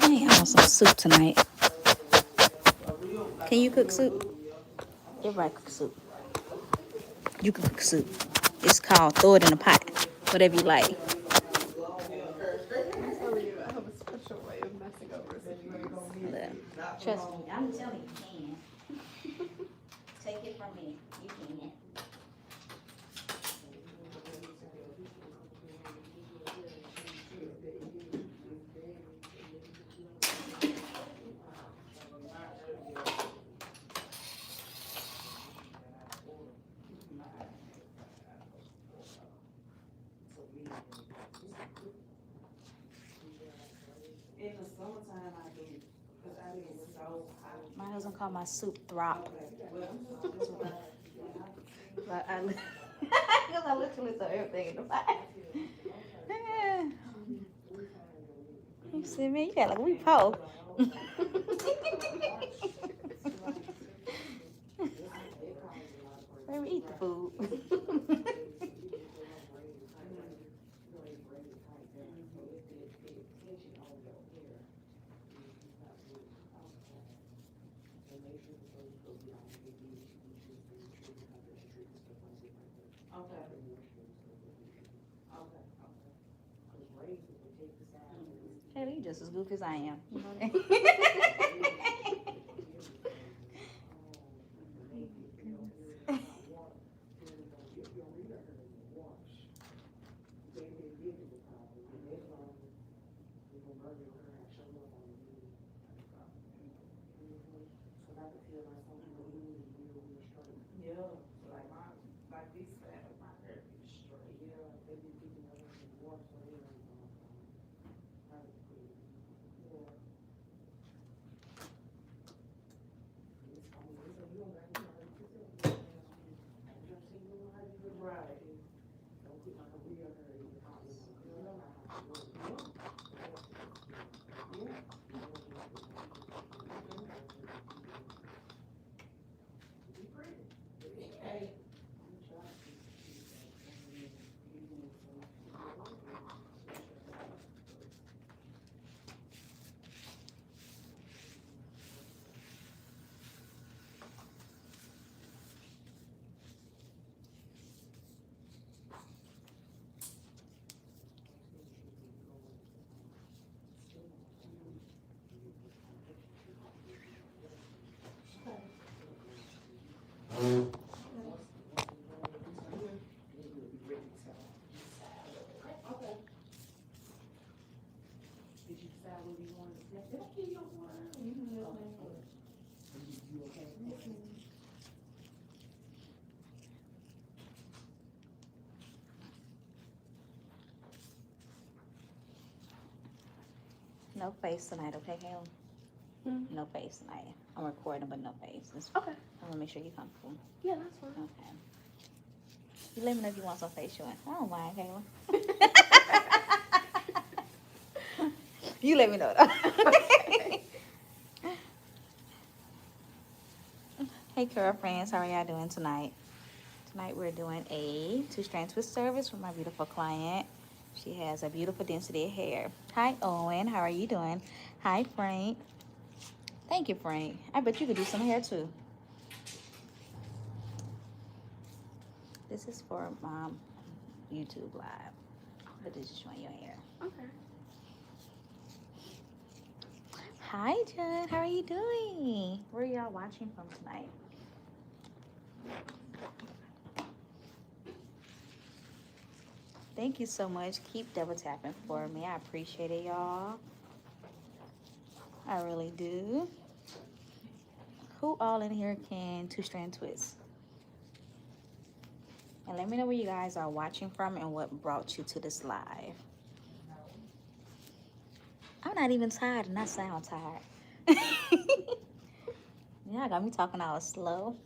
I want some soup tonight. Can you cook soup? Everybody cook soup. You can cook soup. It's called throw it in a pot. Whatever you like. I'm telling you, I have a special way of messing up recipes. Look, trust me, I'm telling you, you can. Take it from me. You can. In the summertime, I do, because I get so hot. My husband called my soup throp. But I, because I literally throw everything in the pot. He said, man, you got like a repo. Let me eat the food. Hey, you just as goofy as I am. No face tonight, okay, Kayla? No face tonight. I'm recording, but no face. Okay. I'm gonna make sure you're comfortable. Yeah, that's fine. Okay. You let me know if you want some face showing. I don't mind, Kayla. You let me know though. Hey girlfriends, how are y'all doing tonight? Tonight we're doing a two-strand twist service for my beautiful client. She has a beautiful density of hair. Hi Owen, how are you doing? Hi Frank. Thank you, Frank. I bet you could do some hair too. This is for YouTube live, but this is showing your hair. Okay. Hi John, how are you doing? Where are y'all watching from tonight? Thank you so much. Keep double tapping for me. I appreciate it, y'all. I really do. Who all in here can two-strand twist? And let me know where you guys are watching from and what brought you to this live. I'm not even tired and I sound tired. Y'all got me talking all slow.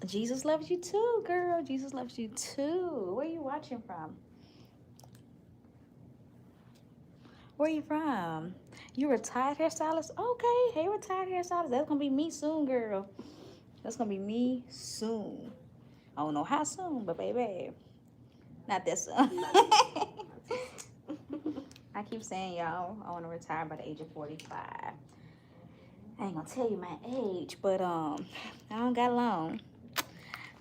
Jesus loves you too, girl. Jesus loves you too. Where are you watching from? Where you from? You retired hairstylist? Okay, hey, retired hairstylist. That's gonna be me soon, girl. That's gonna be me soon. I don't know how soon, but baby. Not this one. I keep saying, y'all, I want to retire by the age of 45. I ain't gonna tell you my age, but I don't got long.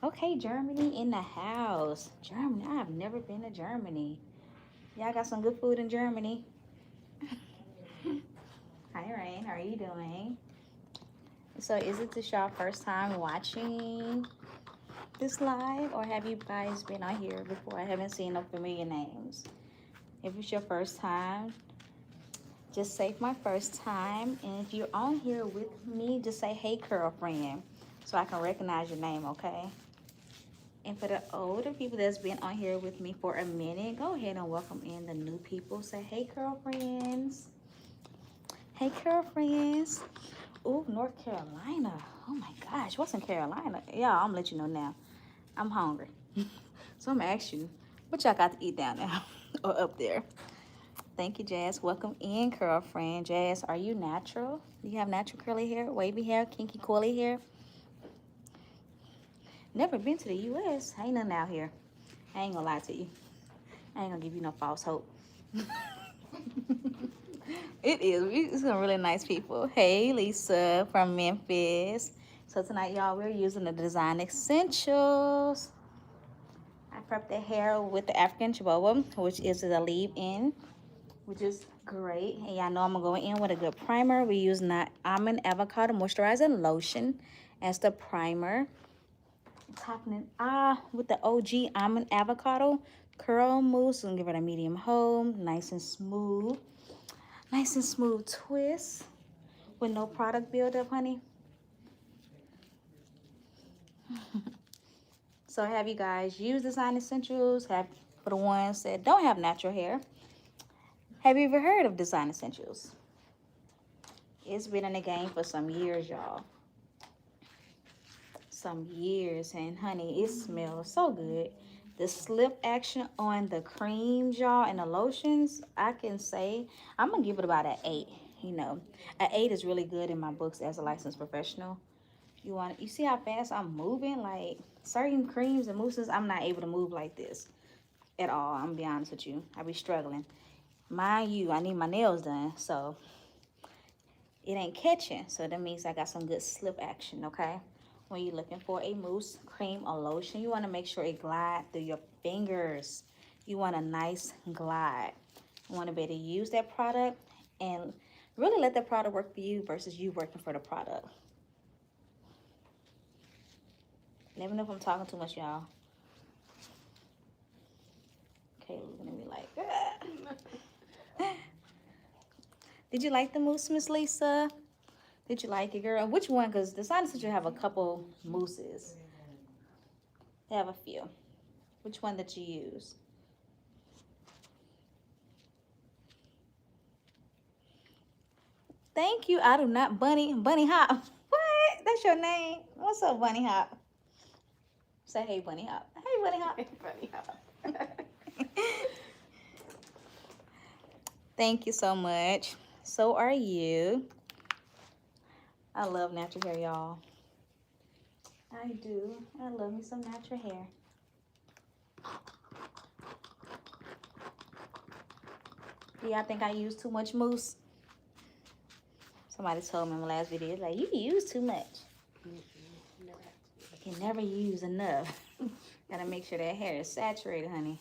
Okay, Germany in the house. Germany, I have never been to Germany. Y'all got some good food in Germany. Hi, Rain. How are you doing? So, is it this y'all first time watching this live, or have you guys been on here before? I haven't seen no familiar names. If it's your first time, just say my first time. And if you're on here with me, just say, hey, girlfriend, so I can recognize your name, okay? And for the older people that's been on here with me for a minute, go ahead and welcome in the new people. Say, hey, girlfriends. Hey, girlfriends. Ooh, North Carolina. Oh, my gosh. What's in Carolina? Yeah, I'm going to let you know now. I'm hungry. So I'm going to ask you, what y'all got to eat down there or up there? Thank you, Jazz. Welcome in, girlfriend. Jazz, are you natural? Do you have natural curly hair, wavy hair, kinky coily hair? Never been to the U.S. Ain't nothing out here. I ain't gonna lie to you. I ain't gonna give you no false hope. It is. It's some really nice people. Hey, Lisa from Memphis. So tonight, y'all, we're using the Design Essentials. I prepped the hair with the African Chihuahua, which is a leave-in, which is great. And y'all know I'm gonna go in with a good primer. We use that almond avocado moisturizing lotion as the primer. Topping it with the OG almond avocado curl mousse. And give it a medium hold, nice and smooth twist with no product buildup, honey. So have you guys used Design Essentials? Have, for the ones that don't have natural hair, have you ever heard of Design Essentials? It's been in the game for some years, y'all. Some years, and honey, it smells so good. The slip action on the creams, y'all, and the lotions, I can say I'm gonna give it about an 8. You know, an 8 is really good in my books as a licensed professional. You see how fast I'm moving? Like certain creams and mousses, I'm not able to move like this at all. I'm gonna be honest with you. I be struggling. Mind you, I need my nails done, so it ain't catching. So that means I got some good slip action, okay? When you're looking for a mousse, cream, or lotion, you want to make sure it glides through your fingers. You want a nice glide. You want to be able to use that product and really let that product work for you versus you working for the product. Let me know if I'm talking too much, y'all. Okay, looking at me like, Did you like the mousse, Miss Lisa? Did you like it, girl? Which one? Because Design Essentials have a couple mousses. They have a few. Which one did you use? Thank you. I do not. Bunny Hop. What? That's your name? What's up, Bunny Hop? Say hey, Bunny Hop. Hey, Bunny Hop. Funny how. Thank you so much. So are you. I love natural hair, y'all. I do. I love me some natural hair. Do y'all think I use too much mousse? Somebody told me in my last video, like, you use too much. You can never use enough. Gotta make sure that hair is saturated, honey.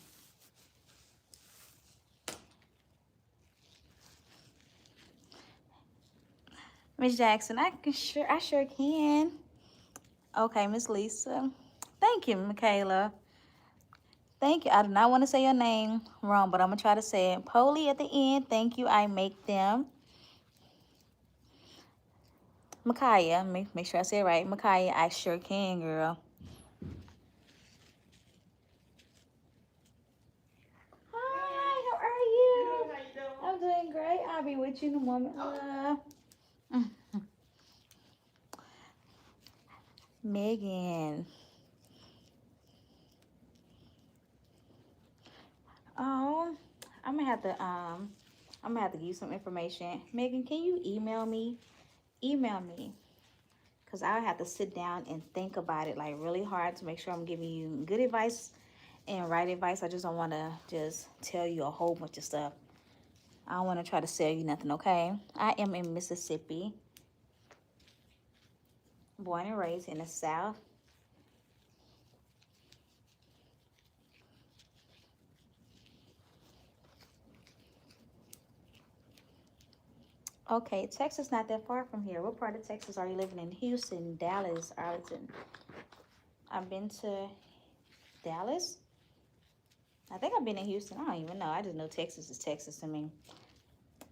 Miss Jackson, I sure can. Okay, Miss Lisa. Thank you, Michaela. Thank you. I do not want to say your name wrong, but I'm gonna try to say it. Polly at the end. Thank you. I make them. Micaiah, make sure I say it right. Micaiah, I sure can, girl. Hi, how are you? How you doing? I'm doing great. I'll be with you in a moment, love. Megan. Oh, I'm gonna have to give you some information. Megan, can you email me? Email me. Because I have to sit down and think about it like really hard to make sure I'm giving you good advice and right advice. I just don't want to just tell you a whole bunch of stuff. I don't want to try to sell you nothing, okay? I am in Mississippi, born and raised in the South. Okay, Texas not that far from here. What part of Texas are you living in? Houston, Dallas, Arlington. I've been to Dallas. I think I've been in Houston. I don't even know. I just know Texas is Texas to me.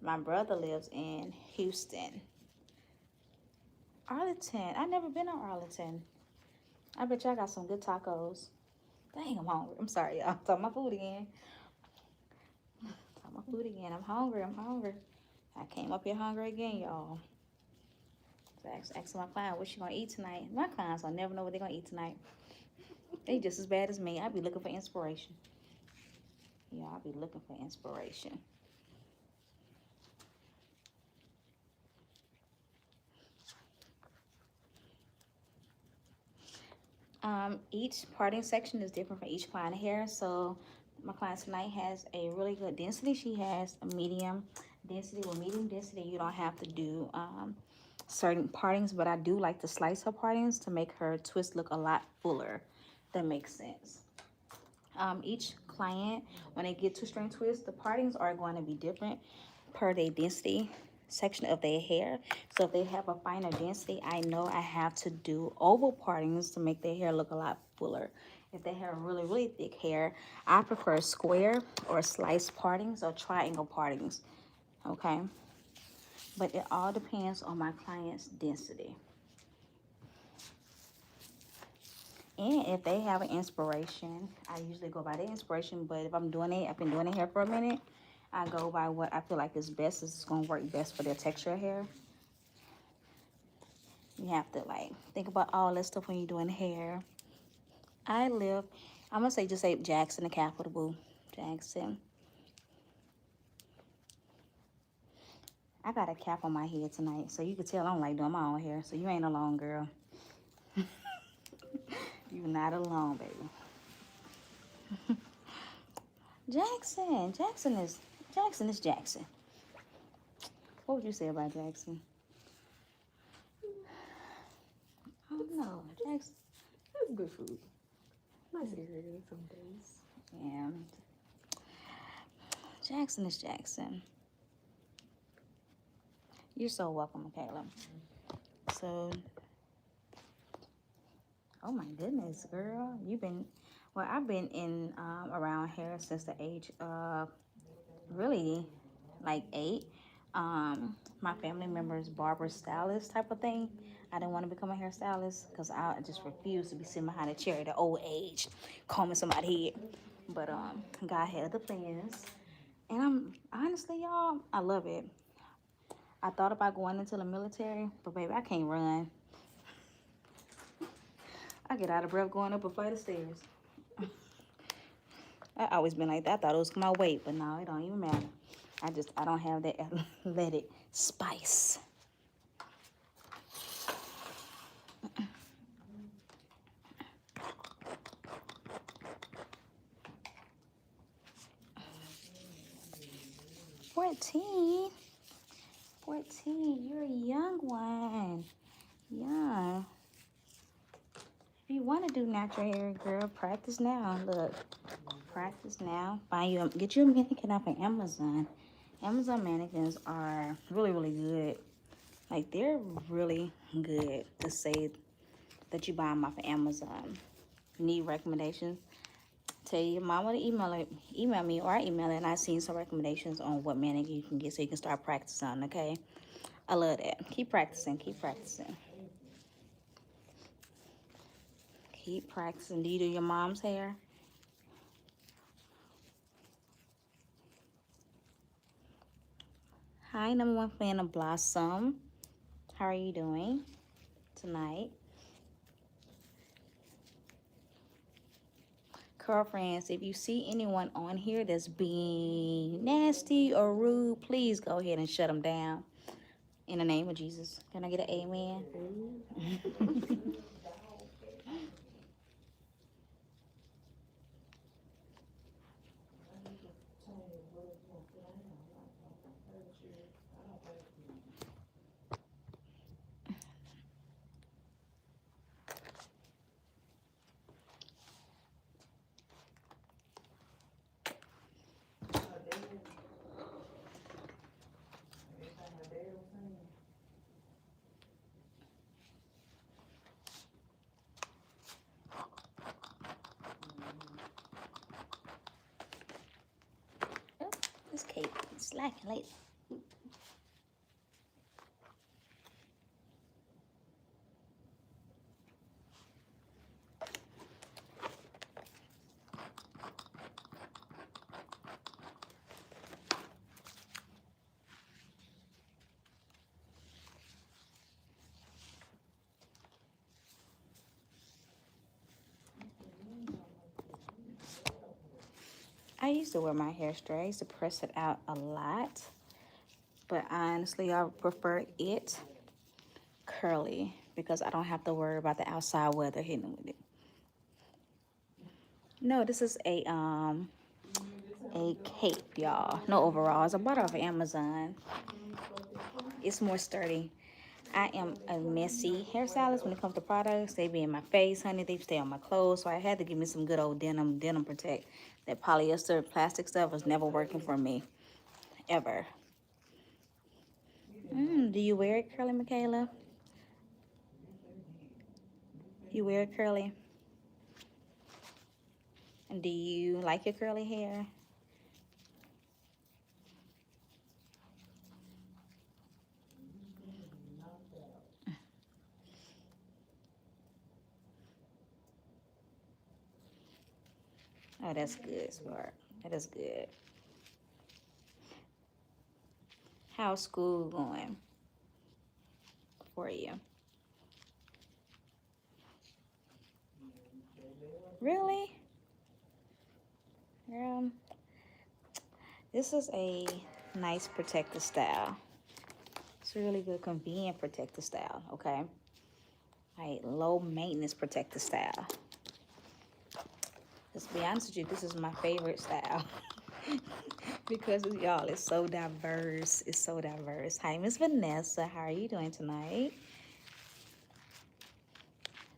My brother lives in Houston. Arlington. I've never been to Arlington. I bet y'all got some good tacos. Dang, I'm hungry. I'm sorry, y'all. I'm talking my food again. Talking my food again. I'm hungry. I'm hungry. I came up here hungry again, y'all. So asking my client what she gonna eat tonight. My clients, I never know what they're gonna eat tonight. They just as bad as me. I be looking for inspiration. Yeah, I be looking for inspiration. Each parting section is different for each client here. So my client tonight has a really good density. She has a medium density. With medium density, you don't have to do certain partings, but I do like to slice her partings to make her twist look a lot fuller. That makes sense. Each client, when they get two-strand twists, the partings are going to be different per their density section of their hair. So if they have a finer density, I know I have to do oval partings to make their hair look a lot fuller. If they have really, really thick hair, I prefer square or slice partings or triangle partings, okay? But it all depends on my client's density. And if they have an inspiration, I usually go by the inspiration. But if I'm doing it, I've been doing it here for a minute, I go by what I feel like is best. It's going to work best for their texture hair. You have to like think about all that stuff when you're doing hair. I'm going to say Jackson, the capital boo. Jackson. I got a cap on my head tonight, so you can tell I don't like doing my own hair. So you ain't alone, girl. You're not alone, baby. Jackson is Jackson. What would you say about Jackson? Oh no, Jackson. That's good food. Nice area some days. Yeah. Jackson is Jackson. You're so welcome, Michaela. So, oh my goodness, girl. I've been in around here since the age of really like 8. My family members barber stylist type of thing. I didn't want to become a hairstylist because I just refused to be sitting behind a chair at an old age combing somebody's head. But God had other plans, and I'm honestly, y'all, I love it. I thought about going into the military, but baby, I can't run. I get out of breath going up a flight of stairs. I always been like that. I thought it was my weight, but no, it don't even matter. I don't have that athletic spice. $14. You're a young one. Yeah. If you want to do natural hair, girl, practice now. Look, practice now. Get you a mannequin off of Amazon. Amazon mannequins are really, really good. Like, they're really good to say that you buy them off of Amazon. Need recommendations? Tell your mama to email me, or I email it, and I seen some recommendations on what mannequin you can get so you can start practicing, okay? I love that. Keep practicing. Keep practicing. Keep practicing. Do you do your mom's hair? Hi, number 1 fan of Blossom. How are you doing tonight? Girlfriends, if you see anyone on here that's being nasty or rude, please go ahead and shut them down. In the name of Jesus. Can I get an amen? Oh, this cake is slacking lately. I used to wear my hair straight. I used to press it out a lot. But honestly, I prefer it curly because I don't have to worry about the outside weather hitting with it. No, this is a cape, y'all. No overalls. I bought it off of Amazon. It's more sturdy. I am a messy hairstylist when it comes to products. They be in my face, honey. They stay on my clothes. So I had to give me some good old denim protect. That polyester plastic stuff was never working for me, ever. Do you wear it curly, Michaela? You wear it curly? And do you like your curly hair? Oh, that's good, smart. That is good. How's school going for you? Really? Girl, this is a nice protective style. It's a really good, convenient protective style, okay? Like low maintenance protective style. Let's be honest with you, this is my favorite style. Because y'all, it's so diverse. It's so diverse. Hi, Miss Vanessa. How are you doing tonight?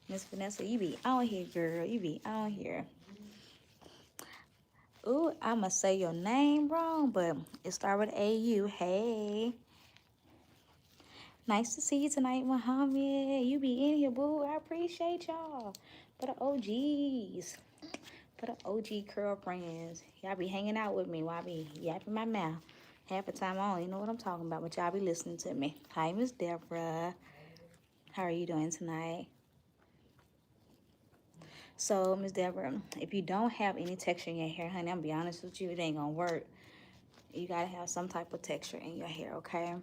Miss Vanessa, you be out here, girl. You be out here. Ooh, I'ma say your name wrong, but it starts with A-U. Hey. Nice to see you tonight, Muhammad. You be in here, boo. I appreciate y'all. For the OGs. For the OG curl friends. Y'all be hanging out with me while I be yapping my mouth. Half the time I don't even know what I'm talking about, but y'all be listening to me. Hi, Miss Deborah. How are you doing tonight? So, Miss Deborah, if you don't have any texture in your hair, honey, I'm gonna be honest with you, it ain't gonna work. You gotta have some type of texture in your hair, okay?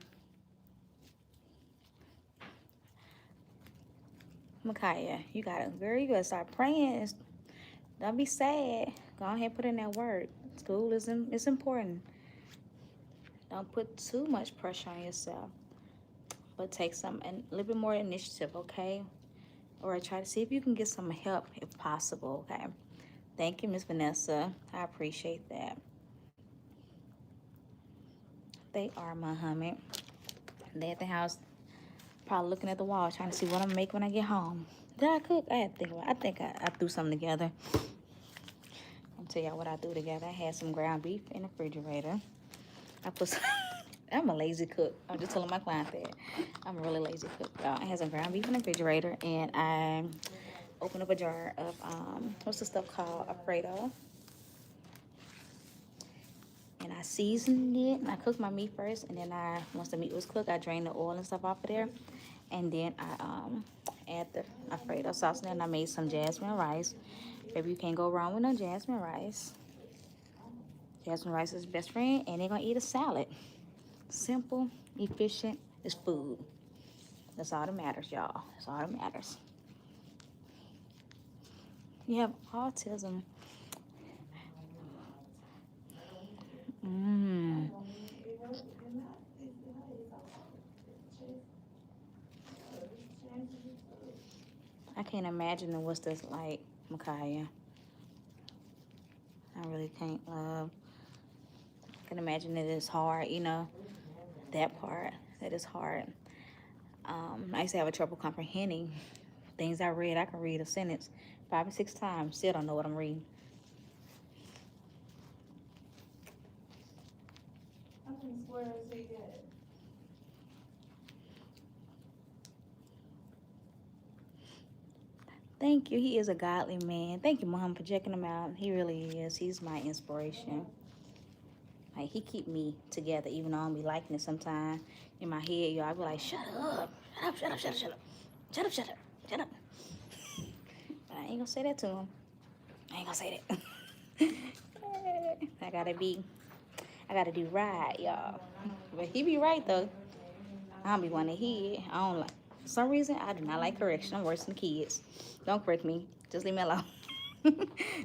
Micaiah, you gotta, girl, you gotta start praying. Don't be sad. Go ahead and put in that work. School is important. Don't put too much pressure on yourself, but take a little bit more initiative, okay? Or try to see if you can get some help if possible, okay? Thank you, Miss Vanessa. I appreciate that. They are Muhammad. They at the house, probably looking at the wall, trying to see what I'm gonna make when I get home. Did I cook? I had to think about it. I think I threw something together. I'll tell y'all what I threw together. I had some ground beef in the refrigerator. I put some, I'm a lazy cook. I'm just telling my client that. I'm a really lazy cook, y'all. I had some ground beef in the refrigerator, and I opened up a jar of, what's the stuff called? Alfredo. And I seasoned it, and I cooked my meat first, and then once the meat was cooked, I drained the oil and stuff off of there. And then I add the Alfredo sauce, and then I made some jasmine rice. Baby, you can't go wrong with no jasmine rice. Jasmine rice is best friend, and they're gonna eat a salad. Simple, efficient, is food. That's all that matters, y'all. That's all that matters. You have autism. I can't imagine what's this like, Micaiah. I really can't. I can imagine it is hard, you know. that part. That is hard. I used to have a trouble comprehending things I read. I can read a sentence 5 or 6 times, still don't know what I'm reading. How many squares he got? Thank you. He is a godly man. Thank you, Mom, for checking him out. He really is. He's my inspiration. Like, he keep me together, even though I don't be liking it sometimes. In my head, y'all, I be like, shut up. Shut up, shut up, shut up, shut up. Shut up, shut up, shut up. But I ain't gonna say that to him. I ain't gonna say that. I gotta do right, y'all. But he be right, though. I don't be wanting to hear. I don't like, for some reason, I do not like correction. I'm worse than kids. Don't correct me. Just leave me alone.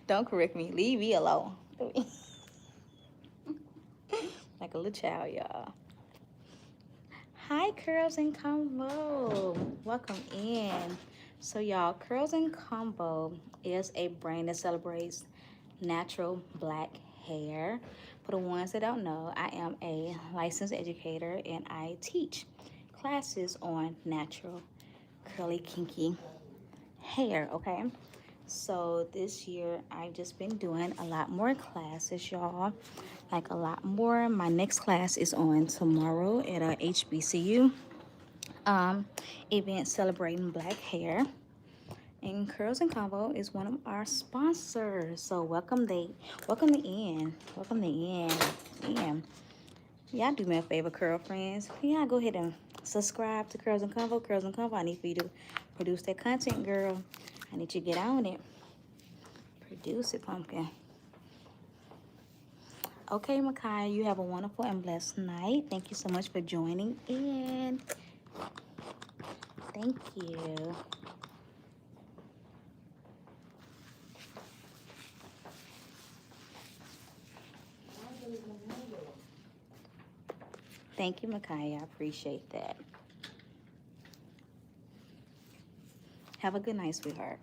Don't correct me. Leave me alone. Like a little child, y'all. Hi, Curls and Combo. Welcome in. So, y'all, Curls and Combo is a brand that celebrates natural black hair. For the ones that don't know, I am a licensed educator and I teach classes on natural, curly, kinky hair, okay? So this year I've just been doing a lot more classes, y'all. Like a lot more. My next class is on tomorrow at a HBCU event celebrating black hair. And Curls and Combo is one of our sponsors. So welcome to in. Welcome to in. Y'all do me a favor, curl friends. Y'all go ahead and subscribe to Curls and Combo. Curls and Combo, I need for you to produce that content, girl. I need you to get on it. Produce it, pumpkin. Okay, Makai, you have a wonderful and blessed night. Thank you so much for joining in. Thank you. Thank you, Makai. I appreciate that. Have a good night, sweetheart.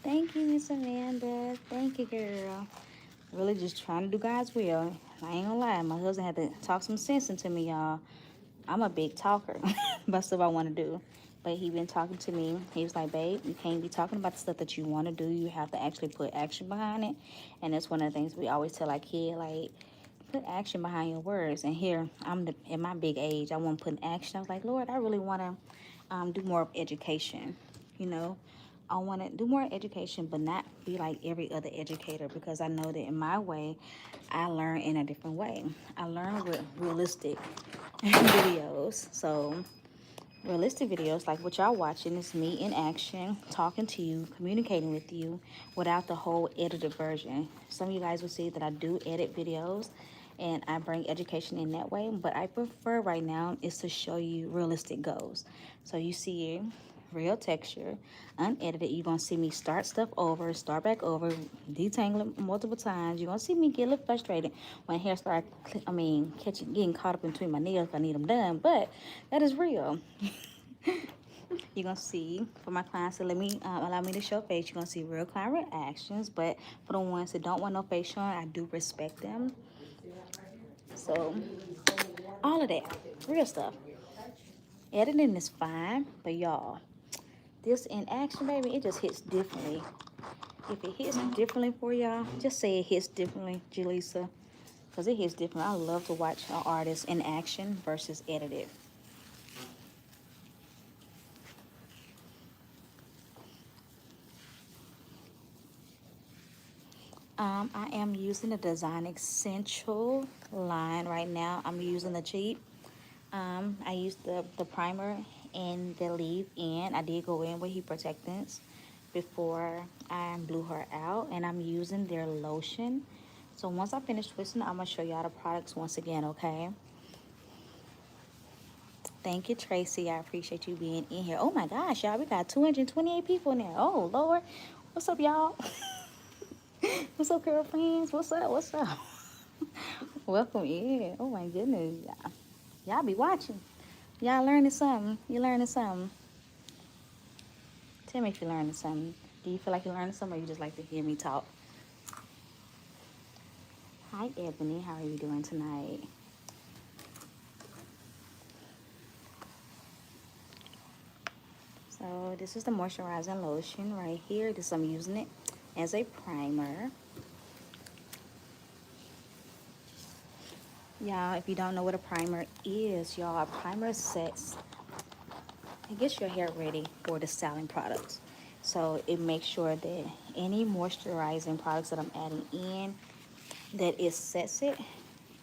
Thank you, Miss Amanda. Thank you, girl. Really just trying to do God's will. I ain't gonna lie. My husband had to talk some sense into me, y'all. I'm a big talker about stuff I want to do. But he been talking to me. He was like, babe, you can't be talking about the stuff that you want to do. You have to actually put action behind it. And that's one of the things we always tell our kid, like, put action behind your words. And here, in my big age, I want to put in action. I was like, Lord, I really want to do more of education, you know. I want to do more education, but not be like every other educator, because I know that in my way, I learn in a different way. I learn with realistic videos. So realistic videos like what y'all watching is me in action, talking to you, communicating with you without the whole edited version. Some of you guys will see that I do edit videos and I bring education in that way, but I prefer right now is to show you realistic goals. So you see real texture, unedited. You're gonna see me start stuff over, start back over, detangle it multiple times. You're gonna see me get a little frustrated when hair start getting caught up between my nails if I need them done, but that is real. You're gonna see for my clients that let me allow me to show face, you're gonna see real client reactions. But for the ones that don't want no face showing, I do respect them. So all of that real stuff. Editing is fine, but y'all, this in action, baby, it just hits differently. If it hits differently for y'all, just say it hits differently, Jaleesa, because it hits different. I love to watch an artist in action versus edited. I am using the Design Essential line right now. I'm using the cheap. I used the primer and the leave-in. I did go in with heat protectants before I blew her out, and I'm using their lotion. So once I finish twisting, I'm gonna show y'all the products once again, okay? Thank you, Tracy. I appreciate you being in here. Oh my gosh, y'all, we got 228 people in there. Oh Lord, what's up, y'all? What's up, girlfriends? What's up? What's up? Welcome in. Oh my goodness, y'all be watching. Y'all learning something. You learning something. Tell me if you're learning something. Do you feel like you learned something, or you just like to hear me talk? Hi, Ebony. How are you doing tonight? So this is the moisturizing lotion right here. This I'm using it as a primer. Y'all, if you don't know what a primer is, y'all, a primer sets, it gets your hair ready for the styling products. So it makes sure that any moisturizing products that I'm adding in, that it sets it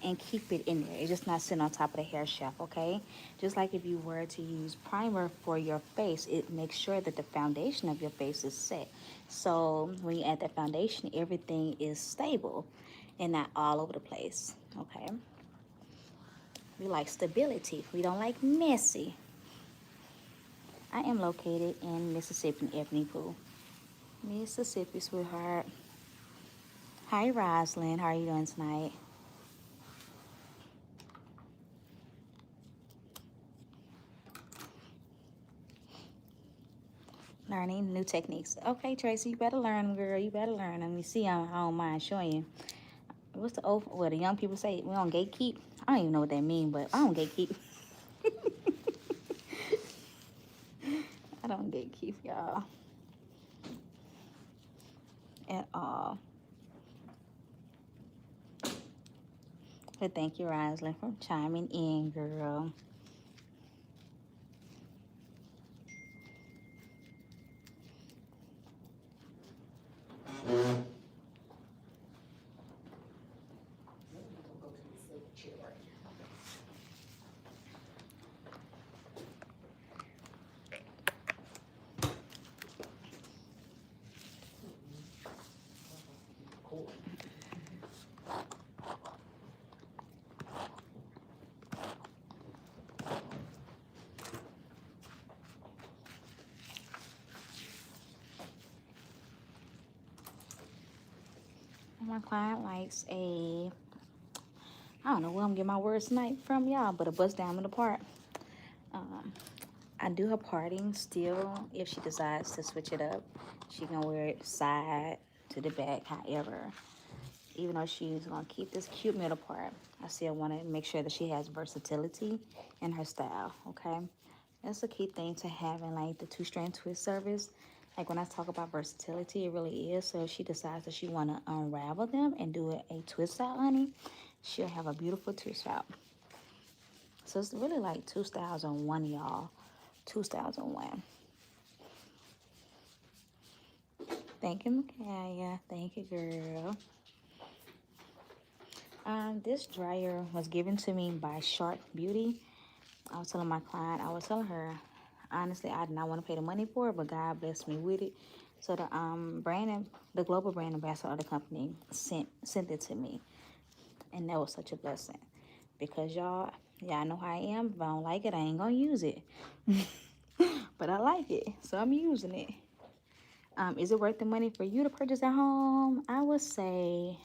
and keep it in there. It's just not sitting on top of the hair shaft, okay? Just like if you were to use primer for your face, it makes sure that the foundation of your face is set. So when you add that foundation, everything is stable and not all over the place, okay? We like stability. We don't like messy. I am located in Mississippi, in Ebony Pool. Mississippi, sweetheart. Hi, Roslyn. How are you doing tonight? Learning new techniques. Okay, Tracy, you better learn, girl. You better learn. Let me see. I don't mind showing you. What's the old, what the young people say? We don't gatekeep. I don't even know what that means, but I don't gatekeep. I don't gatekeep, y'all. At all. But thank you, Roslyn, for chiming in, girl. My client likes a, I don't know where I'm getting my words tonight from, y'all, but a bust down in the part. I do her parting still. If she decides to switch it up, she can wear it side to the back, however. Even though she's gonna keep this cute middle part, I still want to make sure that she has versatility in her style, okay? That's a key thing to having like the two-strand twist service. Like when I talk about versatility, it really is. So if she decides that she want to unravel them and do a twist out, honey, she'll have a beautiful twist out. So it's really like two styles in one, y'all. Two styles in one. Thank you, Micaiah. Thank you, girl. This dryer was given to me by Shark Beauty. I was telling my client, I was telling her, honestly, I did not want to pay the money for it, but God blessed me with it. So the the global brand ambassador of the company sent it to me, and that was such a blessing because y'all know how I am. If I don't like it, I ain't gonna use it. But I like it, so I'm using it. Is it worth the money for you to purchase at home? I would say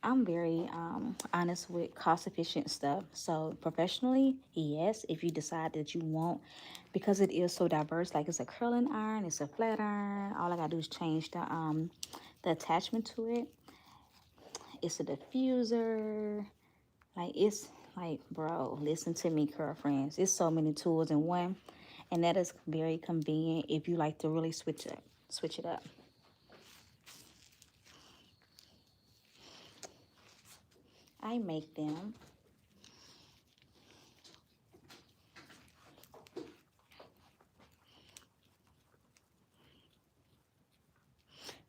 I'm very honest with cost-efficient stuff. So professionally, yes, if you decide that you want, because it is so diverse, like it's a curling iron, it's a flat iron. All I gotta do is change the attachment to it. It's a diffuser. Like it's like, bro, listen to me, girlfriends. It's so many tools in one, and that is very convenient if you like to really switch it up. I make them.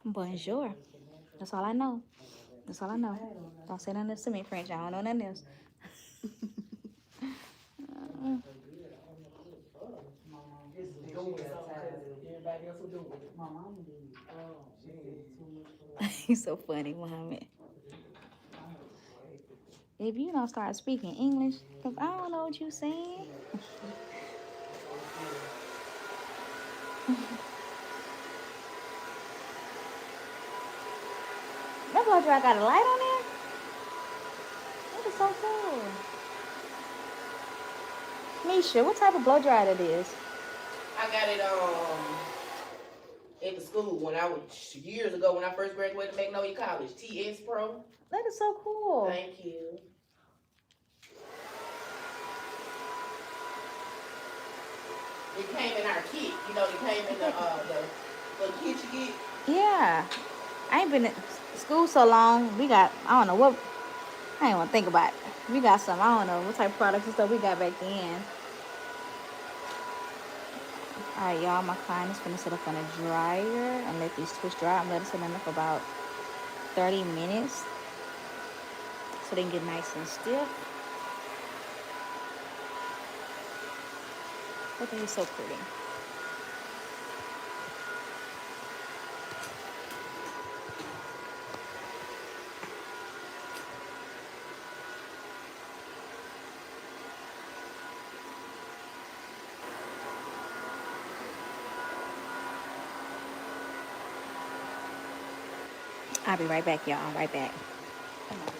Bonjour. That's all I know. That's all I know. Don't say nothing else to me, French. I don't know nothing else. He's so funny, Muhammad. If you don't start speaking English, because I don't know what you're saying. That blow dry got a light on there? That is so cool. Misha, what type of blow dry that is? I got it at the school when I was years ago when I first graduated from Magnolia College. TS Pro. That is so cool. Thank you. It came in our kit. You know, it came in the kit you get. Yeah. I ain't been in school so long. We got, I don't know what, I ain't want to think about it. We got some, I don't know what type of products and stuff we got back then. Alright, y'all, my client is gonna set up on a dryer and let these twists dry. I'm letting it sit in there for about 30 minutes so they can get nice and stiff. But they're so pretty. I'll be right back, y'all. Right back. Come on.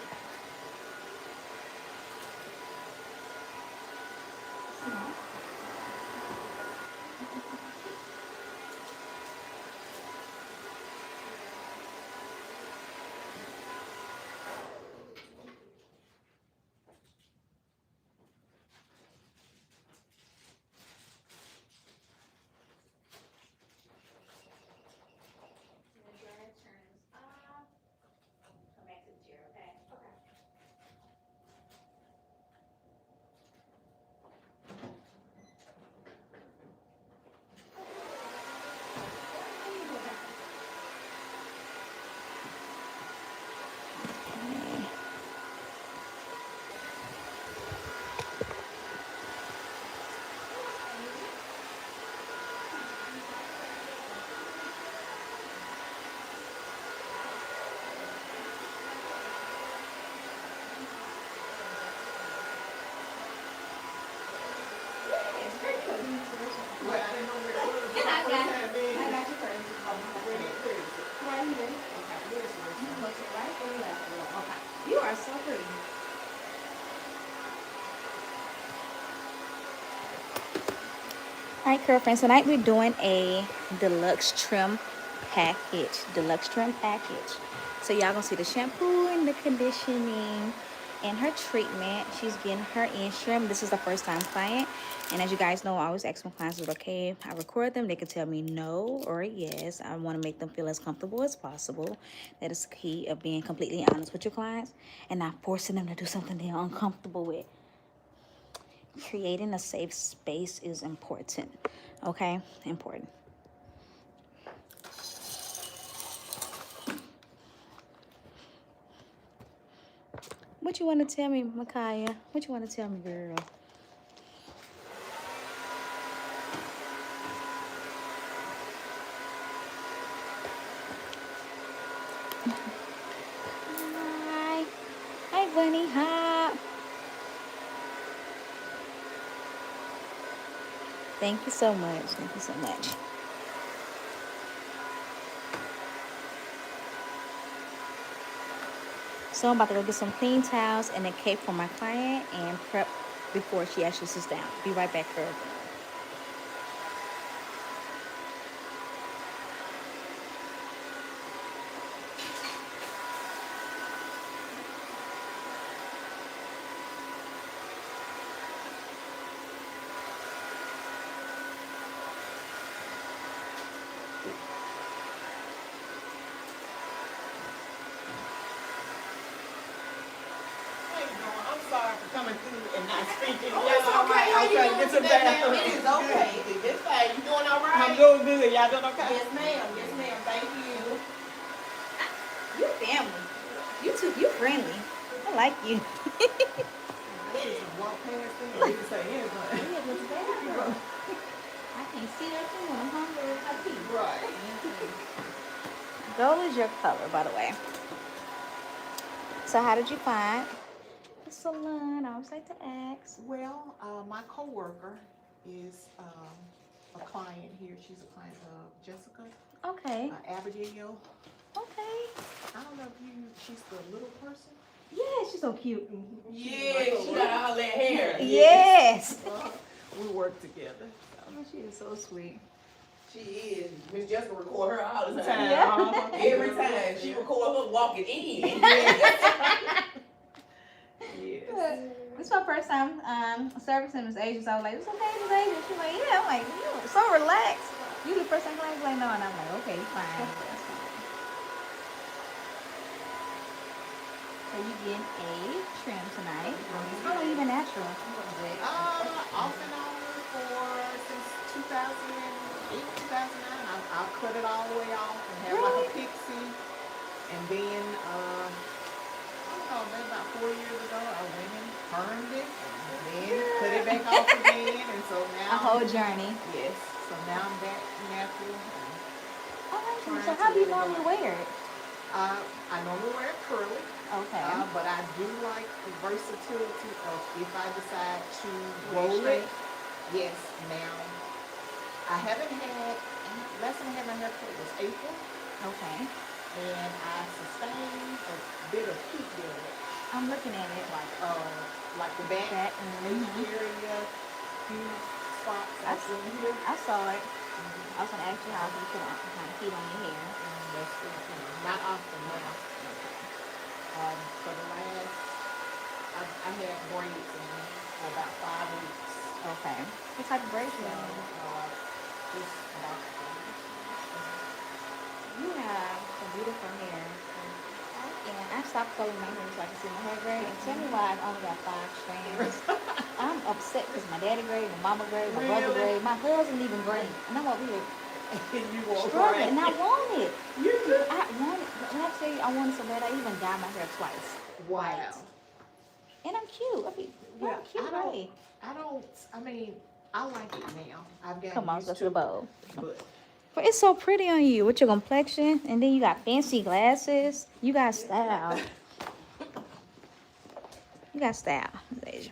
You are so pretty. Alright, girlfriends, tonight we're doing a deluxe trim package. Deluxe trim package. So y'all gonna see the shampoo and the conditioning and her treatment. She's getting her insurance. This is the first time client. And as you guys know, I always ask my clients, is it okay if I record them? They can tell me no or yes. I want to make them feel as comfortable as possible. That is the key of being completely honest with your clients and not forcing them to do something they're uncomfortable with. Creating a safe space is important. Okay? Important. What you want to tell me, Micaiah? What you want to tell me, girl? Hi. Hi, Bunny Hop. Thank you so much. Thank you so much. So I'm about to go get some clean towels and a cake for my client and prep before she actually sits down. Be right back, girl. Coming through and not speaking. Oh, it's okay. How you doing? Get to the bathroom. It is okay. It's fine. You doing all right? I'm doing good. Y'all doing okay? Yes, ma'am. Yes, ma'am. Thank you. You family. You too. You friendly. I like you. I just walk past them and didn't say anything. I can't see that thing when I'm hungry. I pee. Right. Gold is your color, by the way. So how did you find the salon? I always like to ask. Well, my coworker is a client here. She's a client of Jessica. Okay. Abigail. Okay. I don't know if she's the little person. Yeah, she's so cute. Yeah, she got all that hair. Yes. We work together. Oh, she is so sweet. She is. Miss Jessica record her all the time. Yeah. Every time she record her walking in. Yes. This is my first time servicing Miss Asia, so I was like, it's okay, Miss Asia. She's like, yeah. I'm like, you so relaxed. You the first time client, like, no, and I'm like, okay, fine. That's fine. So you get a trim tonight. How long you been natural? Off and on since 2008, 2009. I'll cut it all the way off and have like a pixie. And then, I don't know, maybe about 4 years ago, I went and permed it and then cut it back off again. And so now. A whole journey. Yes. So now I'm back natural. Oh, so how do you normally wear it? I normally wear it curly. Okay. But I do like the versatility of if I decide to Wear roll straight? it. Yes. Now, I haven't had, last time I had my hair cut was April. Okay. And I sustained a bit of heat damage. I'm looking at it. Like the back Back, area, few spots I out in here. I saw it. I was gonna ask you how you put on heat on your hair. That's not often now. For the last, I had braids in for about 5 weeks. Okay. What type of braids you have? Just about You have some beautiful hair. And I stopped coloring my hair so I can see my hair gray. And tell me why I only got 5 strands. I'm upset because my daddy gray, my mama gray, my brother gray, my husband even gray. And I'm over here you want struggling. And I want it. You do. I want it. When I tell you I want it so bad, I even dyed my hair twice. Wow. And I'm cute. I mean, Yeah, I'm cute, right? I mean, I like it now. I've got Come on, used let's to go to the bowl. But But it's so pretty on you with your complexion, and then you got fancy glasses. You got style. You got style, Asia.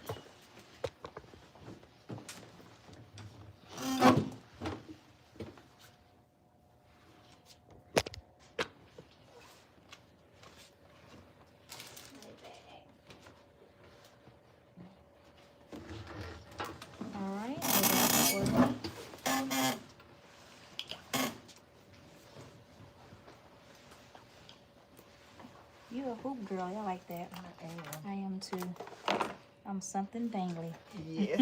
All right. You a hoop girl. I like that. I am too. I'm something dangly. yes.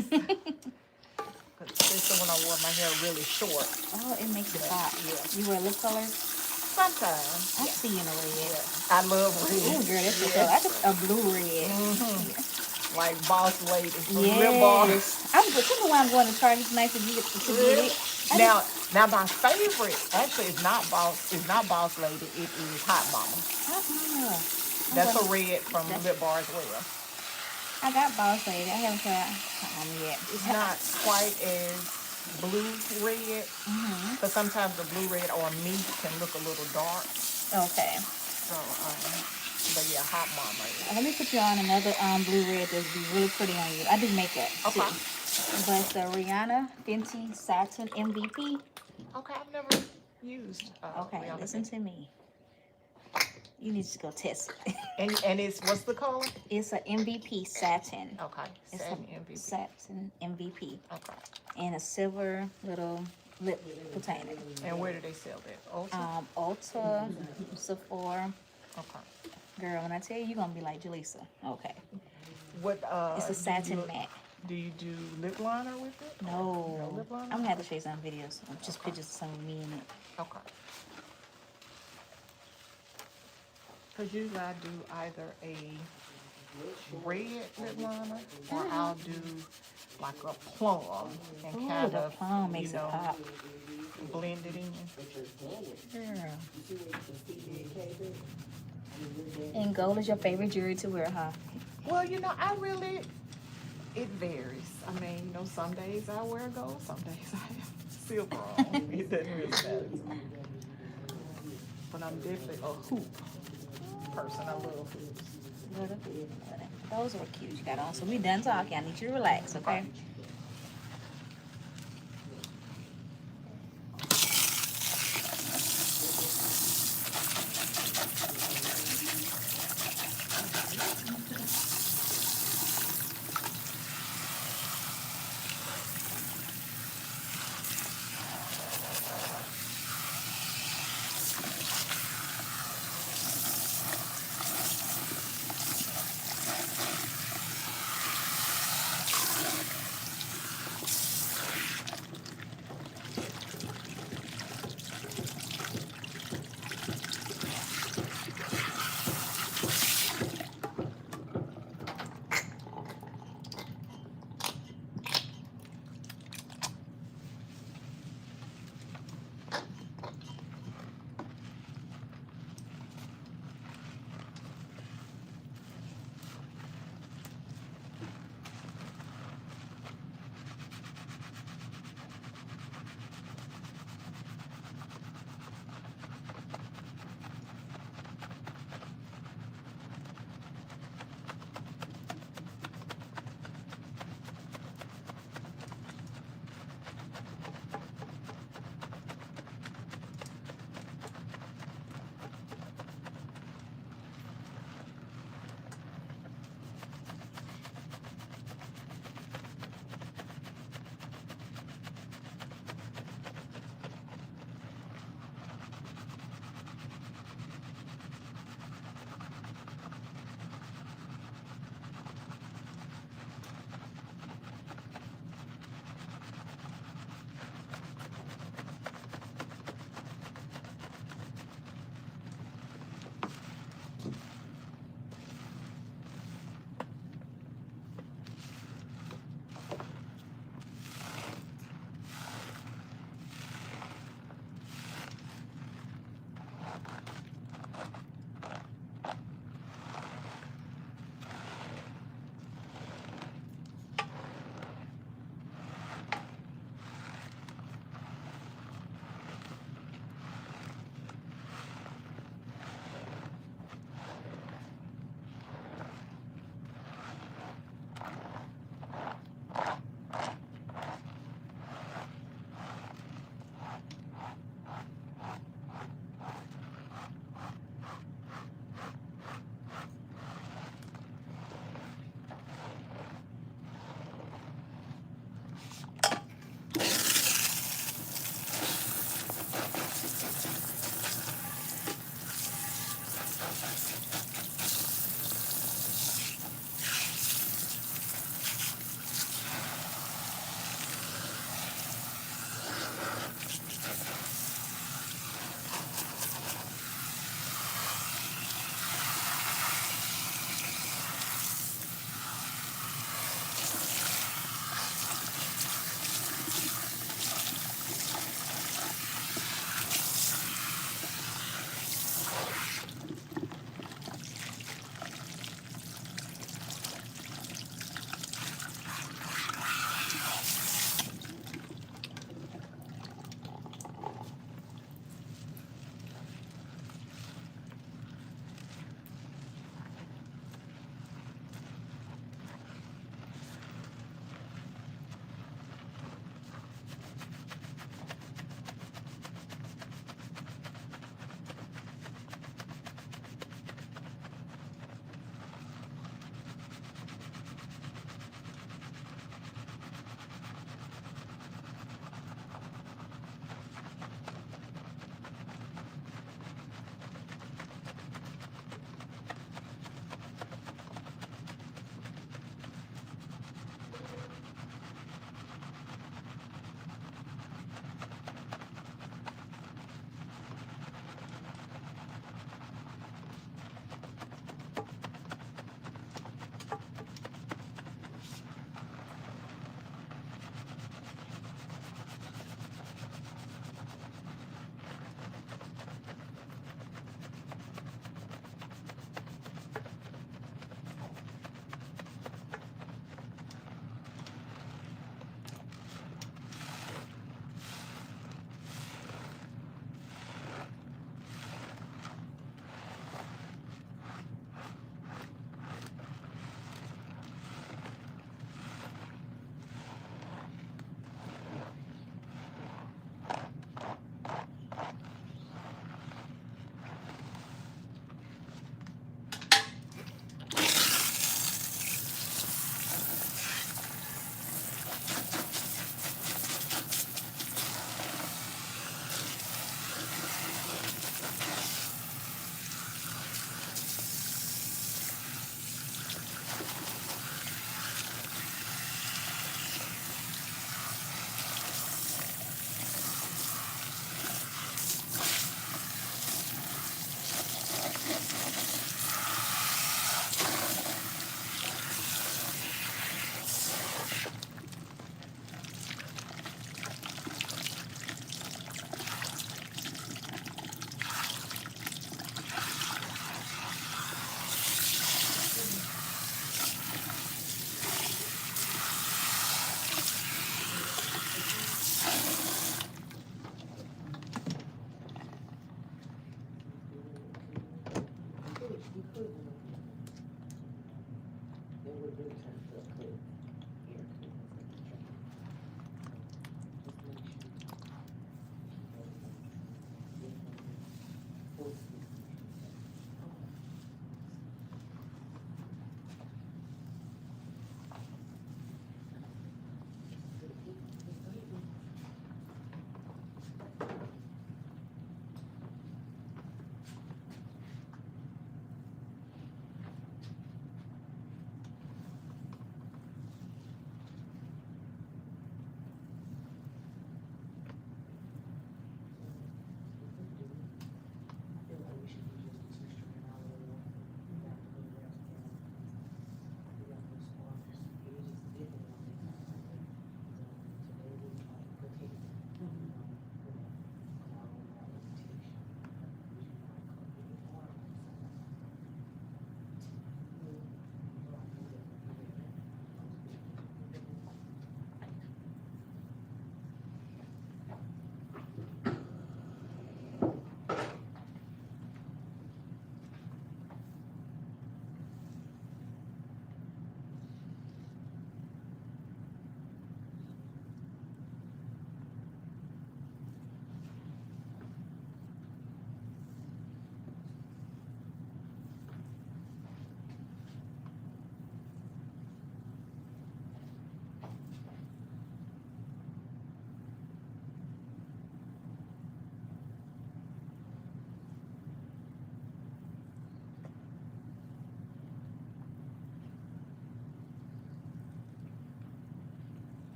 Especially when I wore my hair really short. Oh, it makes it pop. Yeah. You wear lip colors? Sometimes. I see you in a red. Yeah. I love red. Ooh, girl, that's what's up. That's a blue red. Like boss lady from Yes. Lip Bars. I'm good. Tell me why I'm going to Target tonight to get it. Now my favorite actually is not boss lady. It is Hot Mama. That's a red from Lip Bar as well. I got boss lady. I haven't tried yet. It's not quite as blue red because sometimes the blue red or me can look a little dark. Okay. So, but yeah, Hot Mama. Let me put you on another blue red that'd be really pretty on you. I do makeup too. Okay. But it's the Rihanna Fenty Satin MVP. Okay, I've never used. Okay, Rihanna listen Fenty. to me. You need to go test it. And it's what's the color? It's an MVP satin. Okay, It's satin a MVP. satin MVP. Okay. And a silver little lip container. And where do they sell that? Ulta. Ulta, Sephora. Okay. Girl, when I tell you, you're gonna be like Jaleesa. Okay. What? It's a satin matte. Do you do lip liner with it? No. No lip liner? I'm gonna have to show you some videos. Just pictures of some of me in it. Okay. Because usually I do either a red lip liner or I'll do like a plum and Ooh, kind the of, plum makes you it know, pop. blend it in. Girl. And gold is your favorite jewelry to wear, huh? Well, you know, it varies. I mean, you know, some days I wear gold, some days I have silver on. It doesn't really matter to me. But I'm definitely a hoop person. I love hoops. Those were cute you got on. So we done talking. I need you to relax, okay?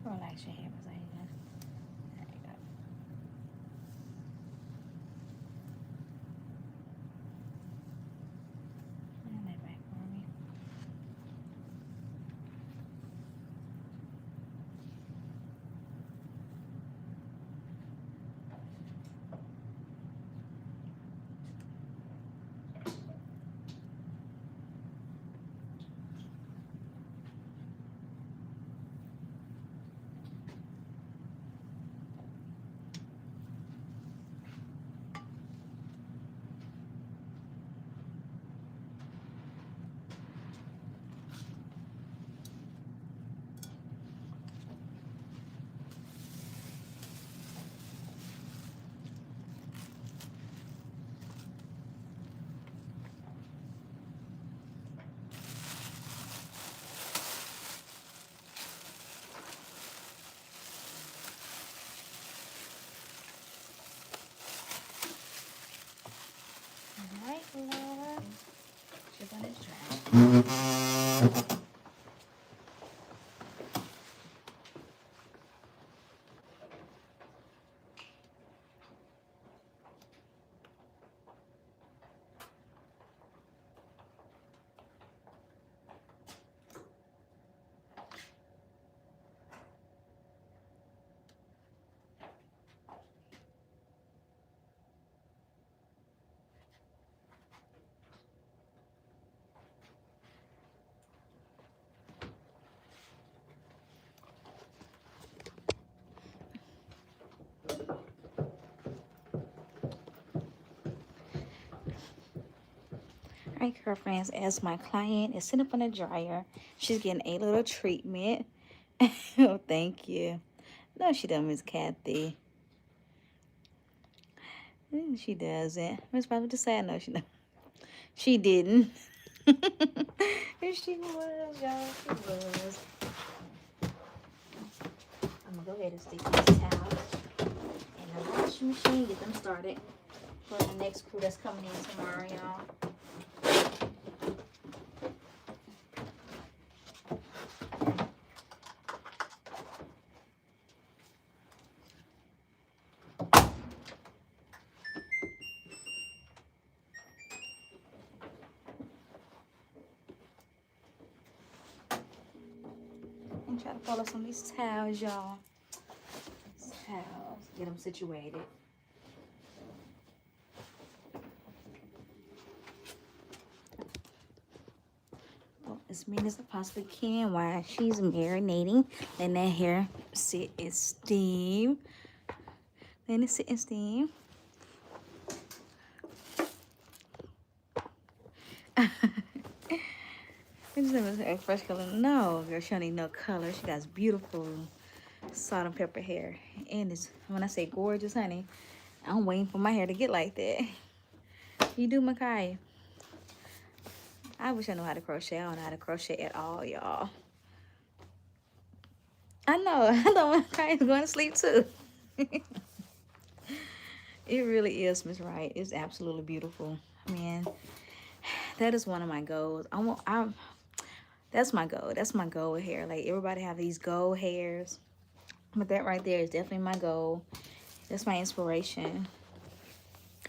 Relax your hair, Miss Aiden. There you go. And that back for me. All right, Laura. She's on this track. All right, girlfriends, as my client is sitting up in the dryer, she's getting a little treatment. Oh, thank you. No, she doesn't, Miss Kathy. She doesn't. Miss Bobby just said no, she don't. She didn't. She was, y'all. She was. I'm gonna go ahead and stick these towels in the washing machine, get them started for the next crew that's coming in tomorrow, y'all. And try to follow some of these towels, y'all. These towels, get them situated. Well, as mean as I possibly can while she's marinating. Letting that hair sit in steam. Letting it sit in steam. Her fresh color. No, girl, she don't need no color. She got beautiful salt and pepper hair. And it's, when I say gorgeous, honey, I'm waiting for my hair to get like that. You do, Makai? I wish I knew how to crochet. I don't know how to crochet at all, y'all. I know Makai is going to sleep too. It really is, Miss Wright. It's absolutely beautiful. Man, that is one of my goals. That's my goal. That's my goal with hair. Like, everybody have these goal hairs. But that right there is definitely my goal. That's my inspiration.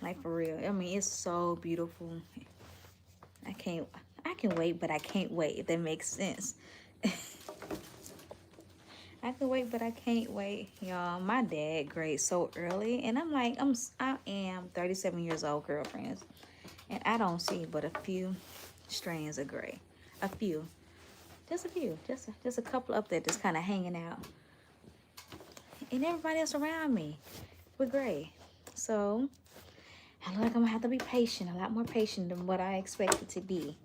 Like, for real. I mean, it's so beautiful. I can wait, but I can't wait, if that makes sense. I can wait, but I can't wait. Y'all, my dad grades so early. And I'm like, I am 37 years old, girlfriends. And I don't see but a few strands of gray. A few. Just a few. Just a couple up there just kind of hanging out. And everybody else around me with gray. So, I look like I'm going to have to be patient. A lot more patient than what I expected to be.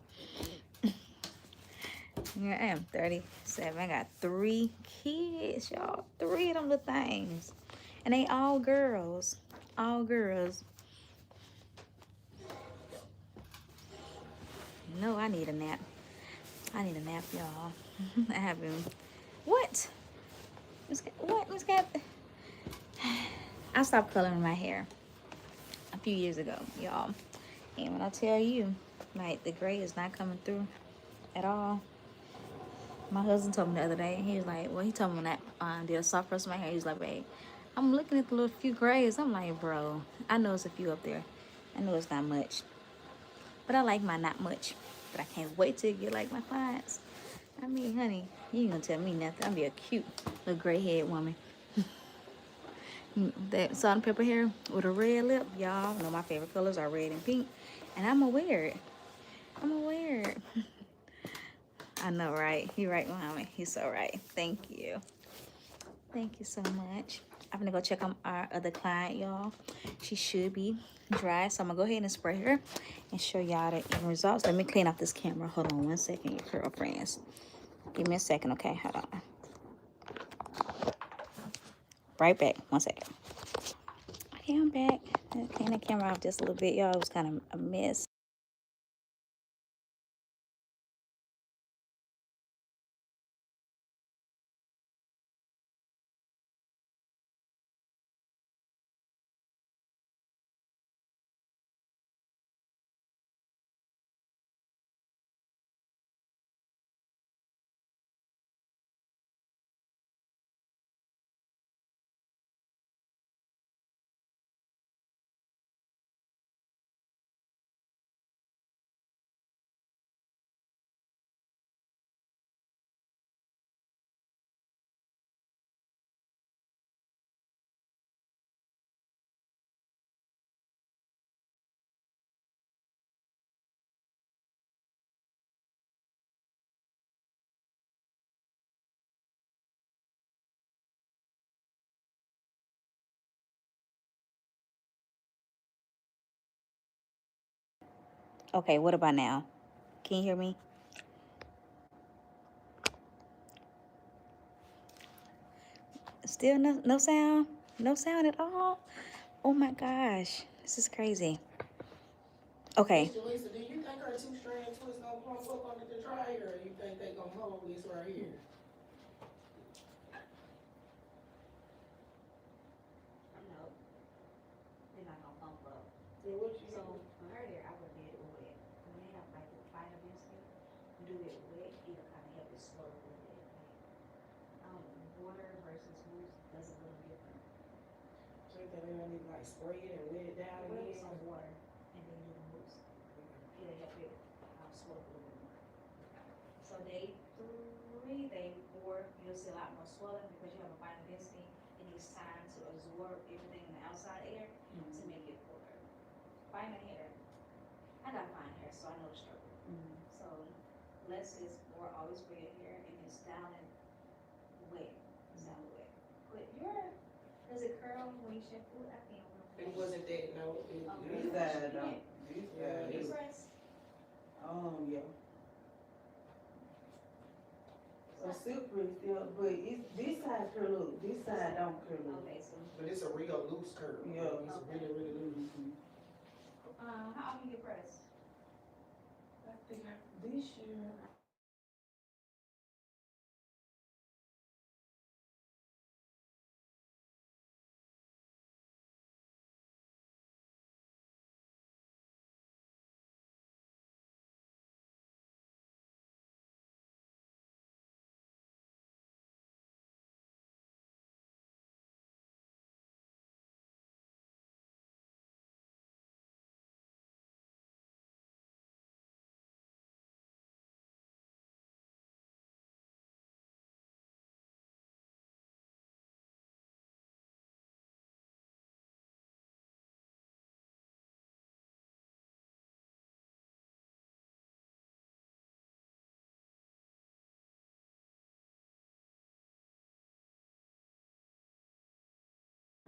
Here I am, 37. I got 3 kids, y'all. 3 of them little things. And they all girls. All girls. No, I need a nap. I need a nap, y'all. I haven't. What? What? Miss Cat? I stopped coloring my hair a few years ago, y'all. And when I tell you, like, the gray is not coming through at all. My husband told me the other day, he was like, well, he told me did a soft press of my hair. He's like, babe, I'm looking at the little few grays. I'm like, bro, I know it's a few up there. I know it's not much. But I like my not much. But I can't wait till you get like my clients. I mean, honey, you ain't gonna tell me nothing. I'll be a cute little gray haired woman. That salt and pepper hair with a red lip. Y'all know my favorite colors are red and pink. And I'm gonna wear it. I'm gonna wear it. I know, right? You're right, mommy. You're so right. Thank you. Thank you so much. I'm gonna go check on our other client, y'all. She should be dry, so I'm gonna go ahead and spray her and show y'all the end results. Let me clean up this camera. Hold on one second, you girlfriends. Give me a second, okay? Hold on. Right back. 1 second. Okay, I'm back. Clean the camera off just a little bit, y'all. It was kind of a mess. Okay, what about now? Can you hear me? Still no sound? No sound at all? Oh my gosh. This is crazy. Okay. Mr. Lisa, do you think our two-strand twist gonna plump up under the dryer, or you think they gonna hold this right here? No, they're not gonna pump up. So what you So for her there, I would did it wet. When they have like the finer biscuit, do it wet, it'll kind of help it slow a little bit. Water versus mousse does a little different. think that they don't need to like spray it and wet it down Wet again? some water and then do the mousse. It'll help it slow a little bit more. So day 3, day 4, you'll see a lot more swelling because you have a finer density. It needs time to absorb everything in the outside air to make it fuller. Finer hair. I got fine hair, so I know the struggle. So less is more always for your hair, and it's down and wet. It's down and wet. But does it curl when you shampoo? I can't remember. It wasn't that, no. This side don't. This Yeah, side You is. press? Yeah. So silky still, but it's this side curl up. This side don't curl up. Okay, so But it's a real loose curl. Yeah. It's really, really loose. how often you press? I think this year.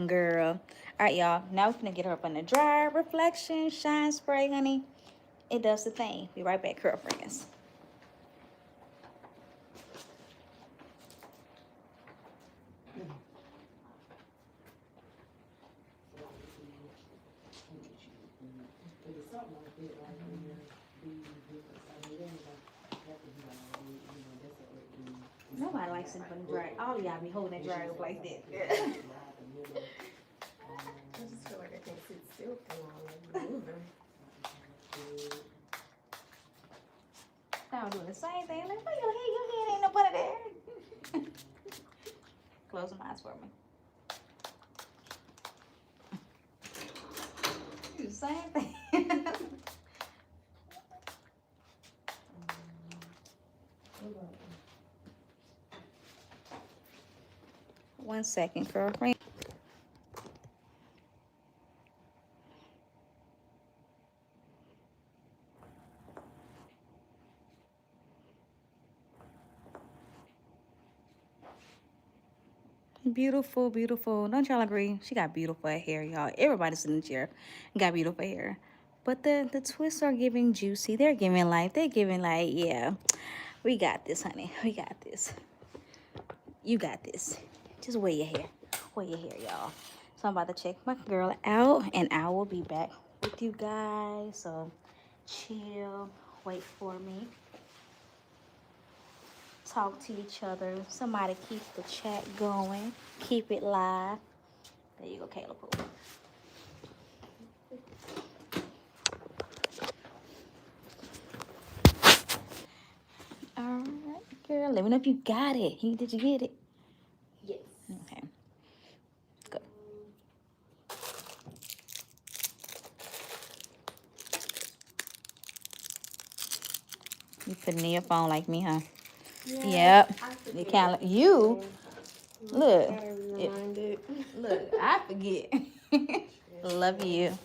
Girl. All right, y'all. Now we're gonna get her up on the dryer. Reflection, shine spray, honey. It does the thing. Be right back, girlfriends. Nobody likes sitting on the dryer. All of y'all be holding that dryer up like that. I just feel like I can't sit still for long. I'm moving. I'm doing the same thing. Like, where your head? Your head ain't up under there. Close them eyes for me. Do the same thing. One second, girlfriend. Beautiful, beautiful. Don't y'all agree? She got beautiful hair, y'all. Everybody's in the chair got beautiful hair. But the twists are giving juicy. They're giving life. They're giving like, yeah, we got this, honey. We got this. You got this. Just wear your hair. Wear your hair, y'all. So I'm about to check my girl out, and I will be back with you guys. So chill. Wait for me. Talk to each other. Somebody keep the chat going. Keep it live. There you go, Kayla Pooh. All right, girl. Let me know if you got it. Did you get it? Yes. Okay. Good. You putting in your phone like me, huh? Yeah, Yep. You can't. You look. Look. I forget. Love you.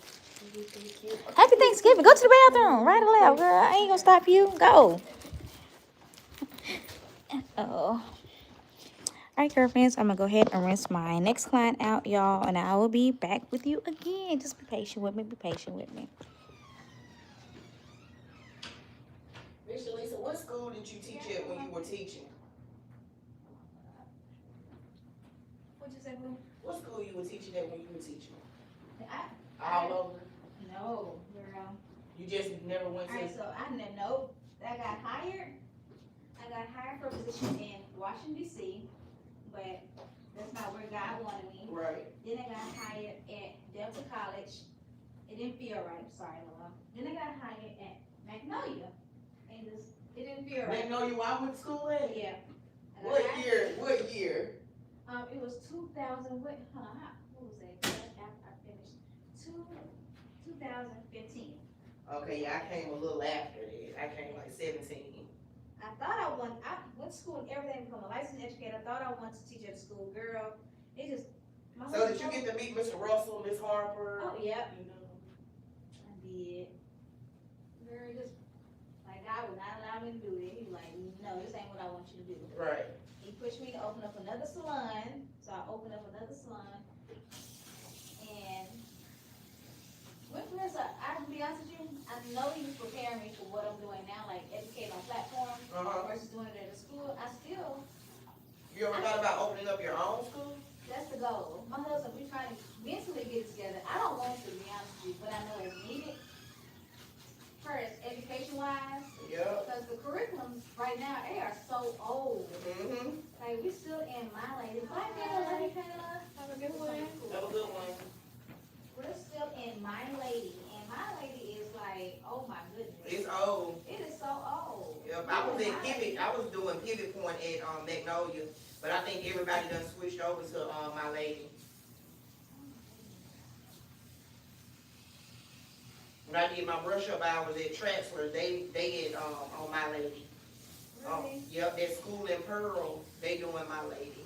Happy Thanksgiving. Go to the bathroom. Right or left, girl. I ain't gonna stop you. Go. Oh. All right, girlfriends. I'm gonna go ahead and rinse my next client out, y'all, and I will be back with you again. Just be patient with me. Be patient with me. Miss Lisa, what school did you teach at when you were teaching? What you say, boo? What school you were teaching at when you were teaching? I All over? no, girl. You just never went All right, to? so I didn't know. I got hired. I got hired for a position in Washington D.C., but that's not where God wanted me. Right. Then I got hired at Delta College. It didn't feel right. Sorry, Lola. Then I got hired at Magnolia, and it didn't feel right. Magnolia, I went to school at? Yeah. What year? What year? It was 2000. What was that? I finished 2015. Okay, yeah, I came a little after that. I came like 17. I thought I went to school and everything, become a licensed educator. I thought I wanted to teach at a school, girl. It just So did you get to meet Mr. Russell, Miss Harper? Oh, yeah. You know. I did. Girl, just like God would not allow me to do it. He was like, no, this ain't what I want you to do. Right. He pushed me to open up another salon, so I opened up another salon. And with Marissa, I can be honest with you, I know he was preparing me for what I'm doing now, like educate on platform versus doing it at a school. You ever thought about opening up your own school? That's the goal. My husband, we trying to mentally get it together. I don't want to be honest with you, but I know it's needed. First, education-wise, Yeah. because the curriculums right now, they are so old. Mm-hmm. Like, we still in my lady. Bye, Kayla. Love you, Kayla. Have a good one. Have a good one. We're still in my lady, and my lady is like, oh my goodness. It's old. It is so old. Yep. I was in Pivot. I was doing Pivot Point at Magnolia, but I think everybody done switched over to My Lady. When I did my brush up hours at Traxler, they had on My Lady. Really? Yep, that school in Pearl, they doing My Lady.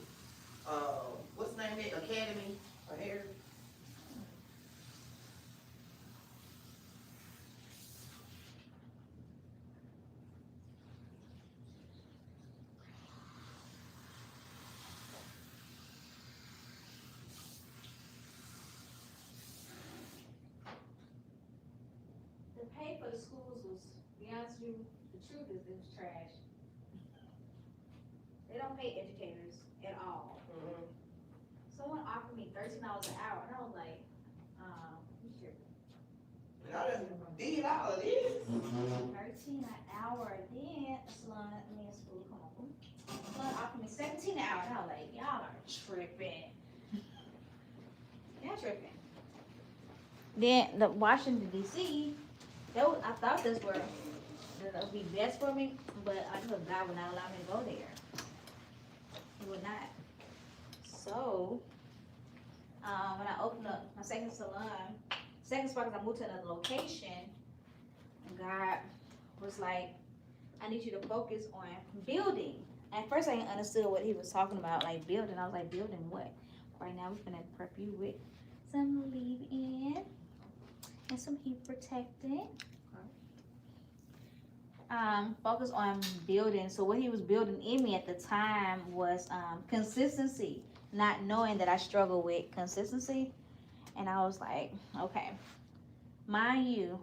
What's the name of it? Academy of Hair? The pay for the schools was, to be honest with you, the truth is it was trash. They don't pay educators at all. Mm-hmm. Someone offered me $13 an hour, and I was like, you sure? And I done did all of this. 13 an hour, then a salon, a school, come on. Salon offered me 17 an hour, and I was like, y'all are tripping. Y'all tripping. Then the Washington D.C., I thought that would be best for me, but I know God would not allow me to go there. He would not. So, when I opened up my second salon, second spot, because I moved to another location, and God was like, I need you to focus on building. At first, I didn't understand what he was talking about, like building. I was like, building what? Right now, we're gonna prep you with some leave-in and some heat protectant. Focus on building. So what he was building in me at the time was consistency, not knowing that I struggle with consistency. And I was like, okay, mind you,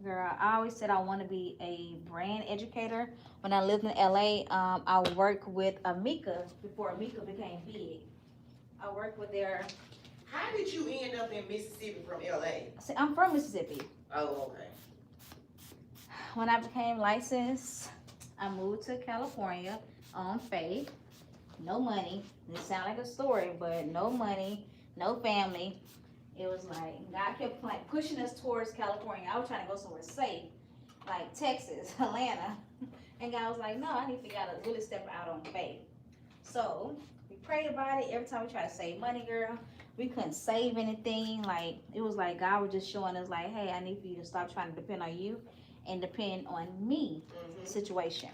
girl, I always said I want to be a brand educator. When I lived in LA, I worked with Amika before Amika became big. I worked with their. How did you end up in Mississippi from LA? See, I'm from Mississippi. Oh, okay. When I became licensed, I moved to California on faith. No money. It sounds like a story, but no money, no family. It was like God kept like pushing us towards California. I was trying to go somewhere safe, like Texas, Atlanta. And God was like, no, I need for y'all to really step out on faith. So we prayed about it. Every time we tried to save money, girl, we couldn't save anything. Like it was like God was just showing us like, hey, I need for you to stop trying to depend on you and depend on me situation.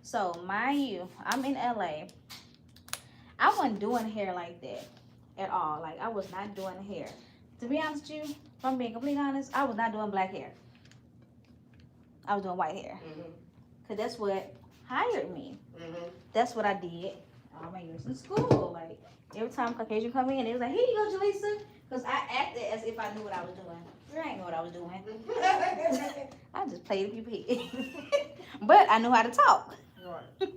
So mind you, I'm in LA. I wasn't doing hair like that at all. Like I was not doing hair. To be honest with you, if I'm being completely honest, I was not doing black hair. I was doing white hair. Cause that's what hired me. That's what I did all my years in school. Like every time Caucasian come in, they was like, here you go, Jaleesa. Cause I acted as if I knew what I was doing. I ain't know what I was doing. I just played a few pigs. But I knew how to talk.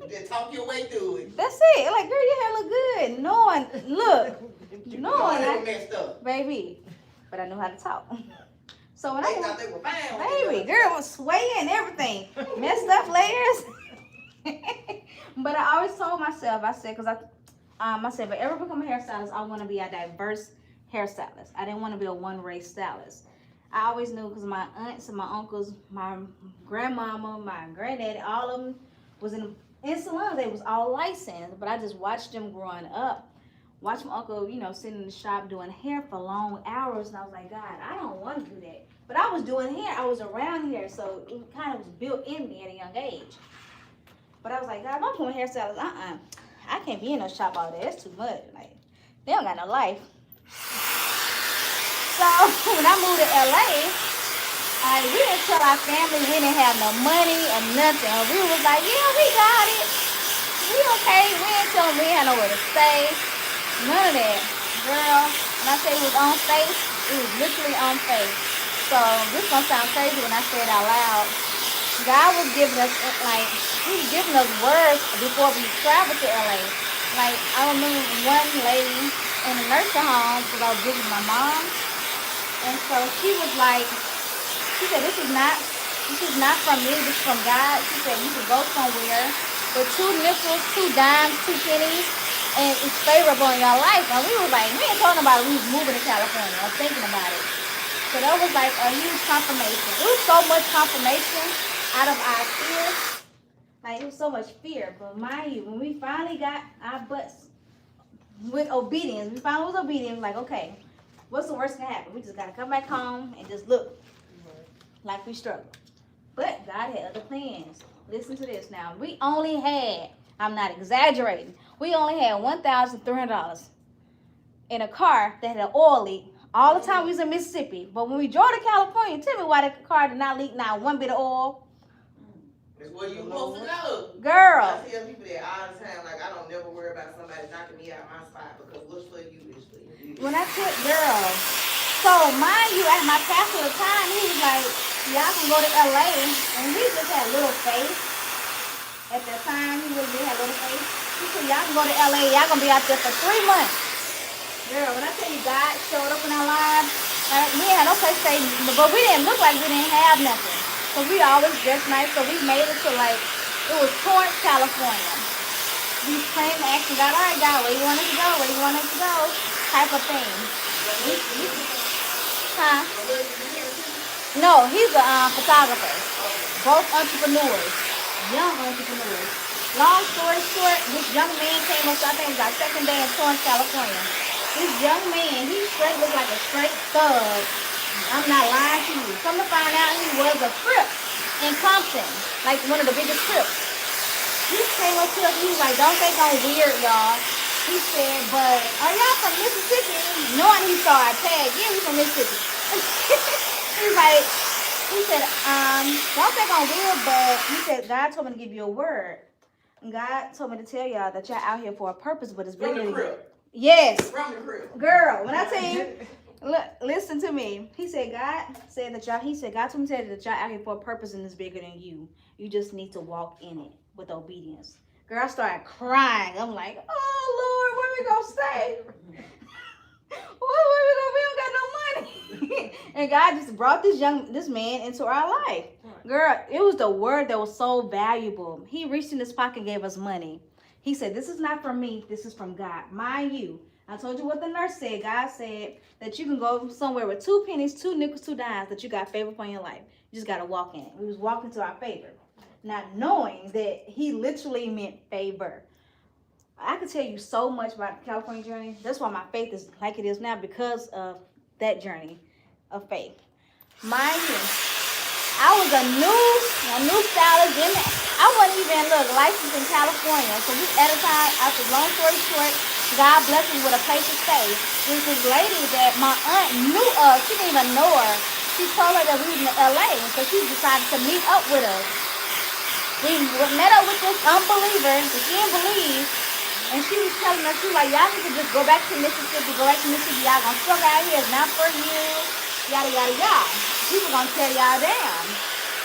Just talk your way through it. That's it. Like, girl, your hair look good. No one, look. No one. I messed up. Baby. But I knew how to talk. So when They I thought they were fine. baby, girl was swaying everything. Messed up layers. But I always told myself, I said, because I said, if I ever become a hairstylist, I want to be a diverse hairstylist. I didn't want to be a one-race stylist. I always knew because my aunts and my uncles, my grandmama, my granddaddy, all of them was in salons. They was all licensed, but I just watched them growing up. Watched my uncle, sitting in the shop doing hair for long hours, and I was like, God, I don't want to do that. But I was doing hair. I was around here, so it kind of was built in me at a young age. But I was like, God, if I'm doing hairstylist, I can't be in no shop all day. That's too much. Like, they don't got no life. So when I moved to LA, we didn't tell our family we didn't have no money or nothing. We was like, yeah, we got it. We okay. We didn't tell them we had nowhere to stay. None of that. Girl, when I say it was on faith, it was literally on faith. So this gonna sound crazy when I say it out loud. God was giving us, he was giving us words before we traveled to LA. Like, I remember one lady in a nursing home because I was visiting my mom. And so she was like, she said, this is not from me, this is from God. She said, you can go somewhere with 2 nickels, 2 dimes, 2 pennies, and it's favorable in your life. And we were like, we ain't talking about we was moving to California or thinking about it. So that was like a huge confirmation. It was so much confirmation out of our fear. Like, it was so much fear. But mind you, when we finally got our butts with obedience, we finally was obedient, like, okay, what's the worst that can happen? We just got to come back home and just look like we struggle. But God had other plans. Listen to this now. We only had, I'm not exaggerating, we only had $1,300 in a car that had an oil leak. All the time we was in Mississippi. But when we drove to California, tell me why the car did not leak not one bit of oil. That's where you supposed to go. Girl. I tell people that all the time, like, I don't never worry about somebody knocking me out my spot because what's for you is for you. When I took, girl, so mind you, at my pastor at the time, he was like, y'all can go to LA. And we just had little faith. At that time, he really did have little faith. He said, y'all can go to LA. Y'all going to be out there for 3 months. Girl, when I tell you God showed up in our lives, we had no place to stay, but we didn't look like we didn't have nothing. So we always dressed nice, so we made it to like, it was Torrance, California. We praying and asking God, all right, God, where you want us to go? Where you want us to go? Type of thing. Huh? No, he's a photographer. Both entrepreneurs, young entrepreneurs. Long story short, this young man came up, I think it was our second day in Torrance, California. This young man, he straight looked like a straight thug. I'm not lying to you. Come to find out, he was a Crip in Compton, like one of the biggest Crips. He came up to us, he was like, don't think I'm weird, y'all. He said, but are y'all from Mississippi? Knowing he saw our tag, yeah, we from Mississippi. He's like, he said, don't think I'm weird, but he said, God told me to give you a word. And God told me to tell y'all that y'all out here for a purpose, but it's From bigger the than crib. Yes. From the crib. Girl, when I tell you, look, listen to me. He said, God said that y'all, he said, God told me to tell you that y'all out here for a purpose and it's bigger than you. You just need to walk in it with obedience. Girl, I started crying. I'm like, oh, Lord, where we gonna stay? Where we gonna be? We don't got no money. And God just brought this man into our life. Girl, it was the word that was so valuable. He reached in his pocket and gave us money. He said, this is not from me. This is from God. Mind you, I told you what the nurse said. God said that you can go somewhere with 2 pennies, 2 nickels, 2 dimes, that you got favor upon your life. You just got to walk in it. We was walking to our favor, not knowing that he literally meant favor. I could tell you so much about the California journey. That's why my faith is like it is now, because of that journey of faith. Mind you, I was a new stylist. I wasn't even licensed in California. So we at a time, after long story short, God blessed me with a place to stay. There's this lady that my aunt knew of. She didn't even know her. She told her that we was in LA, so she decided to meet up with us. We met up with this unbeliever that she didn't believe. And she was telling us, she was like, y'all need to just go back to Mississippi, Y'all gonna struggle out here. It's not for you. Yada, yada, yada. People gonna tear y'all down.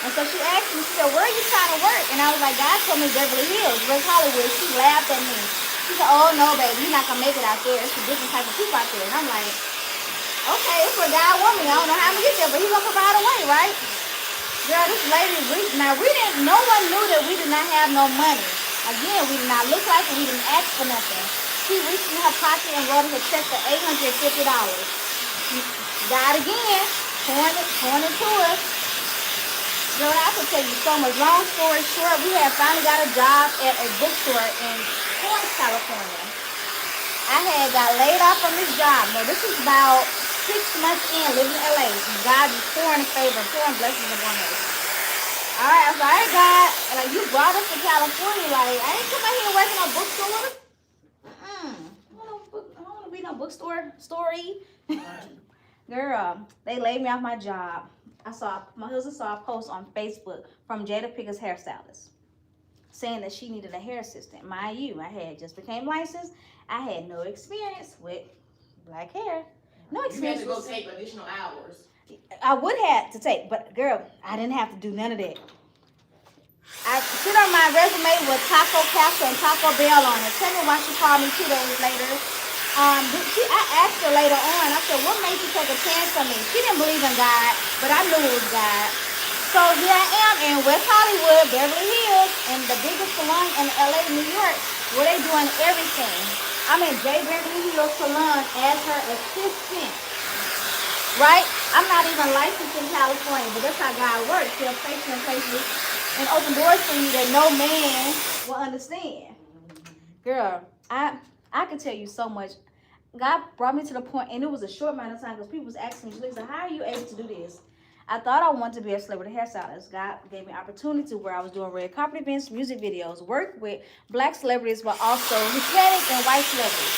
And so she asked me, she said, where are you trying to work? And I was like, God told me Beverly Hills, West Hollywood. She laughed at me. She said, oh, no, baby, you're not gonna make it out there. It's a different type of people out there. And I'm like, okay, it's what God want me. I don't know how I'm gonna get there, but he's gonna provide a way, right? Girl, this lady, no one knew that we did not have no money. Again, we did not look like it. We didn't ask for nothing. She reached in her pocket and wrote us a check for $850. God again, pouring into us. Girl, I could tell you so much. Long story short, we had finally got a job at a bookstore in Torrance, California. I had got laid off from this job. Now, this was about 6 months in living in LA. God is pouring favor, pouring blessings upon us. All right, I was like, all right, God, like, you brought us to California. Like, I ain't come out here working on bookstores. I don't want to be no bookstore story. Girl, they laid me off my job. My husband saw a post on Facebook from Jada Pickett's hairstylist saying that she needed a hair assistant. Mind you, I had just became licensed. I had no experience with black hair. No experience. You had to go take additional hours. I would have to take, but girl, I didn't have to do none of that. I put on my resume with Taco Castle and Taco Bell on it. Tell me why she called me 2 days later. I asked her later on, I said, what made you take a chance on me? She didn't believe in God, but I knew it was God. So here I am in West Hollywood, Beverly Hills, and the biggest salon in LA, New York, where they doing everything. I'm in J. Beverly Hills Salon as her assistant. Right? I'm not even licensed in California, but that's how God works. He'll place you in places and open doors for you that no man will understand. Girl, I can tell you so much. God brought me to the point, and it was a short amount of time because people was asking me, Lisa, how are you able to do this? I thought I wanted to be a celebrity hairstylist. God gave me opportunity where I was doing red carpet events, music videos, work with black celebrities, but also Hispanic and white celebrities.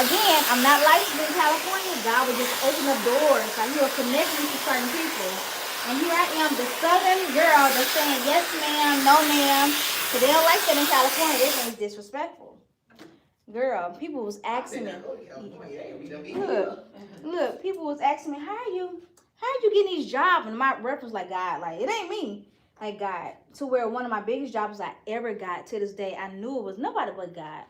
Again, I'm not licensed in California. God would just open up doors. Like, He will connect me to certain people. And here I am, the southern girl that's saying yes ma'am, no ma'am. So they don't like that in California. They think it's disrespectful. Girl, people was asking me. Look, people was asking me, how are you getting these jobs? And my rep was like, God, like, it ain't me. Like, God. To where one of my biggest jobs I ever got to this day, I knew it was nobody but God.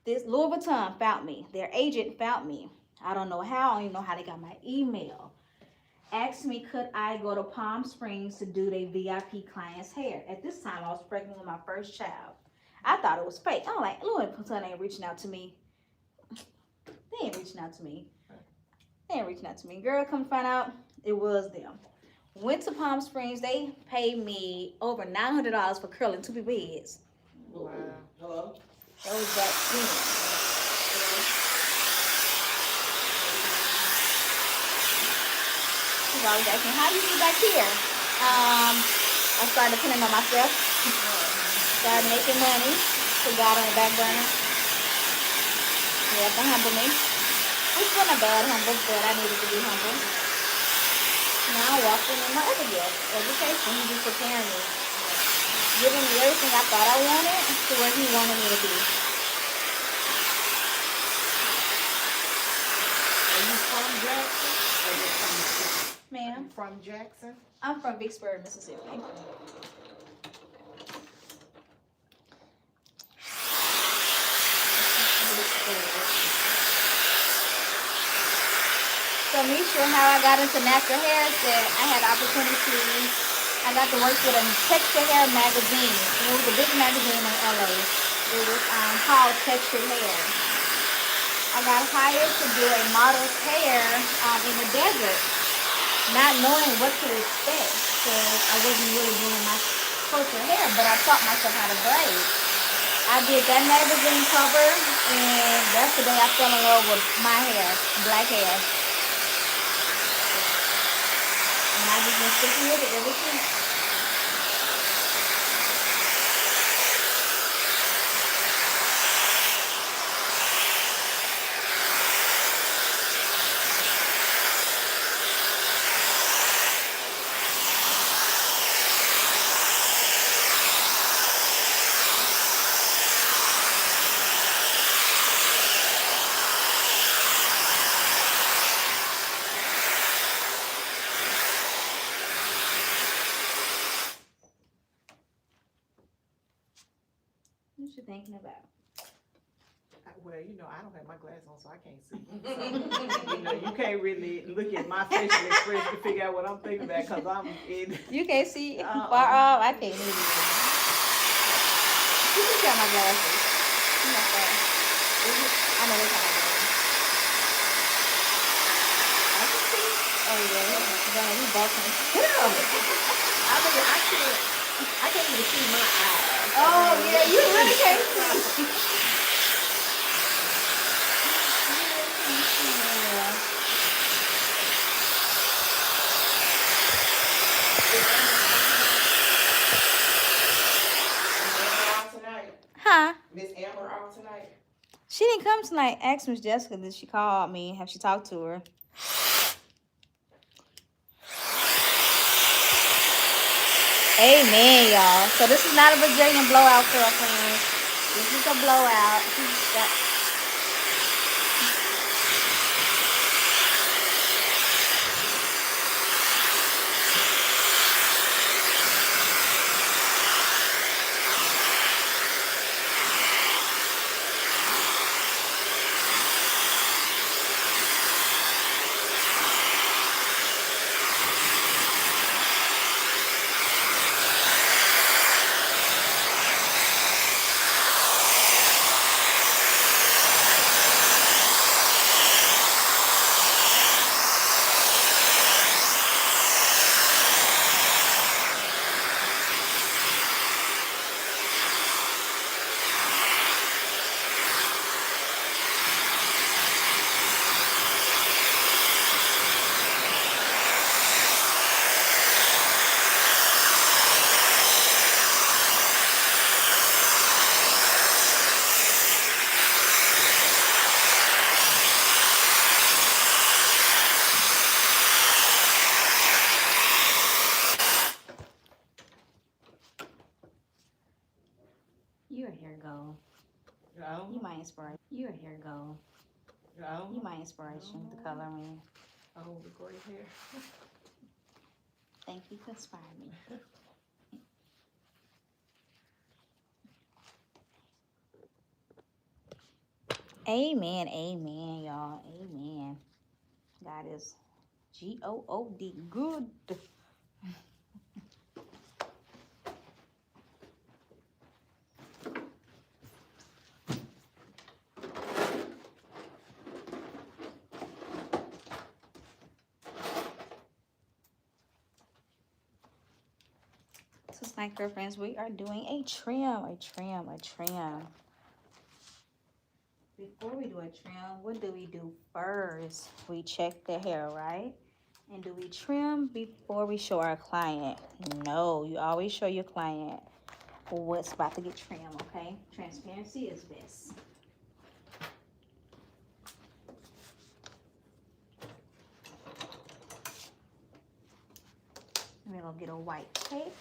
This Louis Vuitton found me. Their agent found me. I don't know how. I don't even know how they got my email. Asked me, could I go to Palm Springs to do their VIP client's hair? At this time, I was pregnant with my first child. I thought it was fake. I'm like, Louis Vuitton ain't reaching out to me. They ain't reaching out to me. Girl, come find out, it was them. Went to Palm Springs. They paid me over $900 for curling 2 people's heads. Wow. Hello? That was that skin. She's always asking, how do you get back here? I started depending on myself. Started making money. Put God on the back burner. He had to humble me. Which wasn't a bad humble, but I needed to be humble. Now I'm walking in my other gift, education. He just preparing me. Giving me everything I thought I wanted to where he wanted me to be. Are you from Jackson? Or you from Ma'am, From Jackson? I'm from Vicksburg, Mississippi. So Misha, how I got into natural hair is that I had the opportunity. I got to work with a texture hair magazine. And it was a big magazine in LA. It was called Textured Hair. I got hired to do a model's hair in the desert, not knowing what to expect because I wasn't really doing my cultural hair, but I taught myself how to braid. I did that magazine cover, and that's the day I fell in love with my hair, black hair. And I've just been sticking with it ever since. What you thinking about? Well, you know, I don't have my glasses on, so I can't see. So, you know, you can't really look at my facial expression to figure out what I'm thinking about because I'm in. You can't see far off. I can't either. You can see my glasses. You got that. I know they're kind of good. I can see. Oh yeah, Donna, we both can see. I mean, I can't even see my eyes. Oh yeah, you really can't see. Yeah. Huh? Miss Amber out tonight? She didn't come tonight. Asked Miss Jessica that she called me. Have she talked to her? Amen, y'all. So this is not a Brazilian blowout, girlfriend. This is a blowout. She's got. You're a hair goal. You my inspiration. You're a hair goal. You my inspiration. The color me. Oh, the gray hair. Thank you for inspiring me. Amen, amen, y'all. Amen. God is G-O-O-D, good. Tonight, girlfriends, we are doing a trim. Before we do a trim, what do we do first? We check the hair, right? And do we trim before we show our client? No, you always show your client what's about to get trimmed, okay? Transparency is best. We're gonna get a white tape.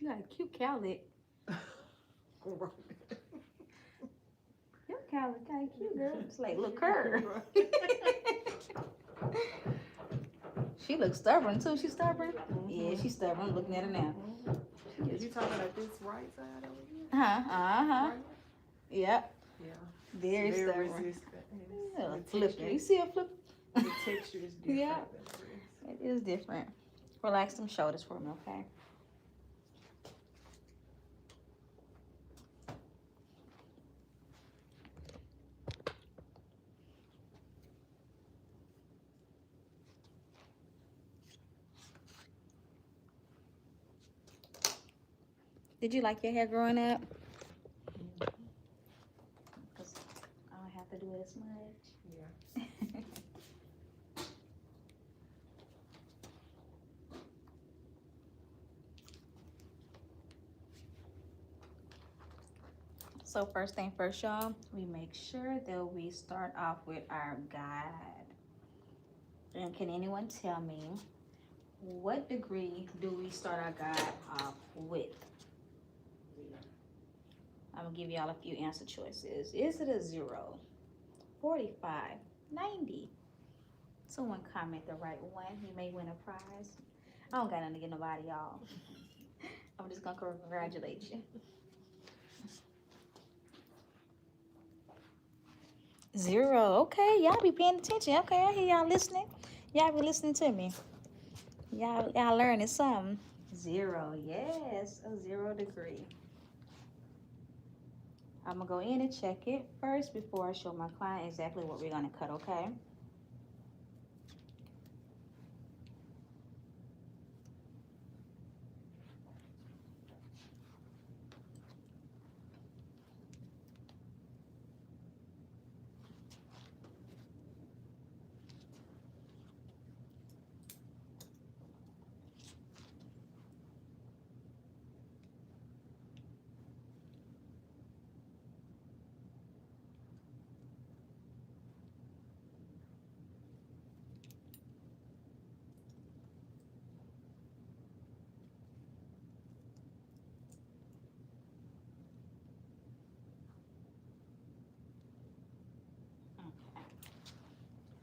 You got a cute cowlick. Right. Your cowlick kind of cute, girl. It's like, look, curve. She looks stubborn, too. She's stubborn? Yeah, she's stubborn. I'm looking at her now. You talking about this right side over here? Uh-huh. Right? Yep. Yeah. Very stubborn. resistant. Yeah, The flip. texture- You see her flip? The texture is different. Yeah. That's what It is different. Relax them shoulders for me, okay? Did you like your hair growing up? Because I don't have to do it as much. Yeah. So first thing first, y'all, we make sure that we start off with our guide. And can anyone tell me what degree do we start our guide off with? I'm gonna give y'all a few answer choices. Is it a 0, 45, 90? Someone comment the right one. You may win a prize. I don't got nothing to get nobody, y'all. I'm just gonna congratulate you. 0. Okay, y'all be paying attention. Okay, I hear y'all listening. Y'all be listening to me. Y'all learning something. 0. Yes, a 0 degree. I'm gonna go in and check it first before I show my client exactly what we're gonna cut, okay?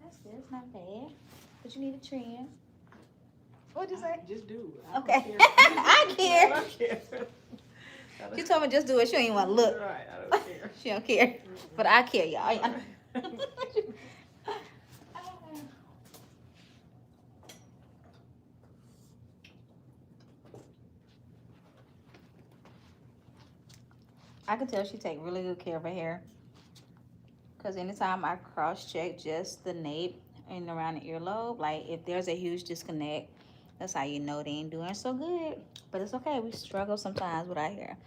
That's good. It's not bad. But you need a trim. What'd you say? Just do it. I don't Okay. care. I care. I don't care. She told me just do it. She don't even want to look. Right, I don't care. She don't care. But I care, y'all. I can tell she take really good care of her hair. Because anytime I cross-check just the nape and around the earlobe, like if there's a huge disconnect, that's how you know they ain't doing so good. But it's okay. We struggle sometimes with our hair.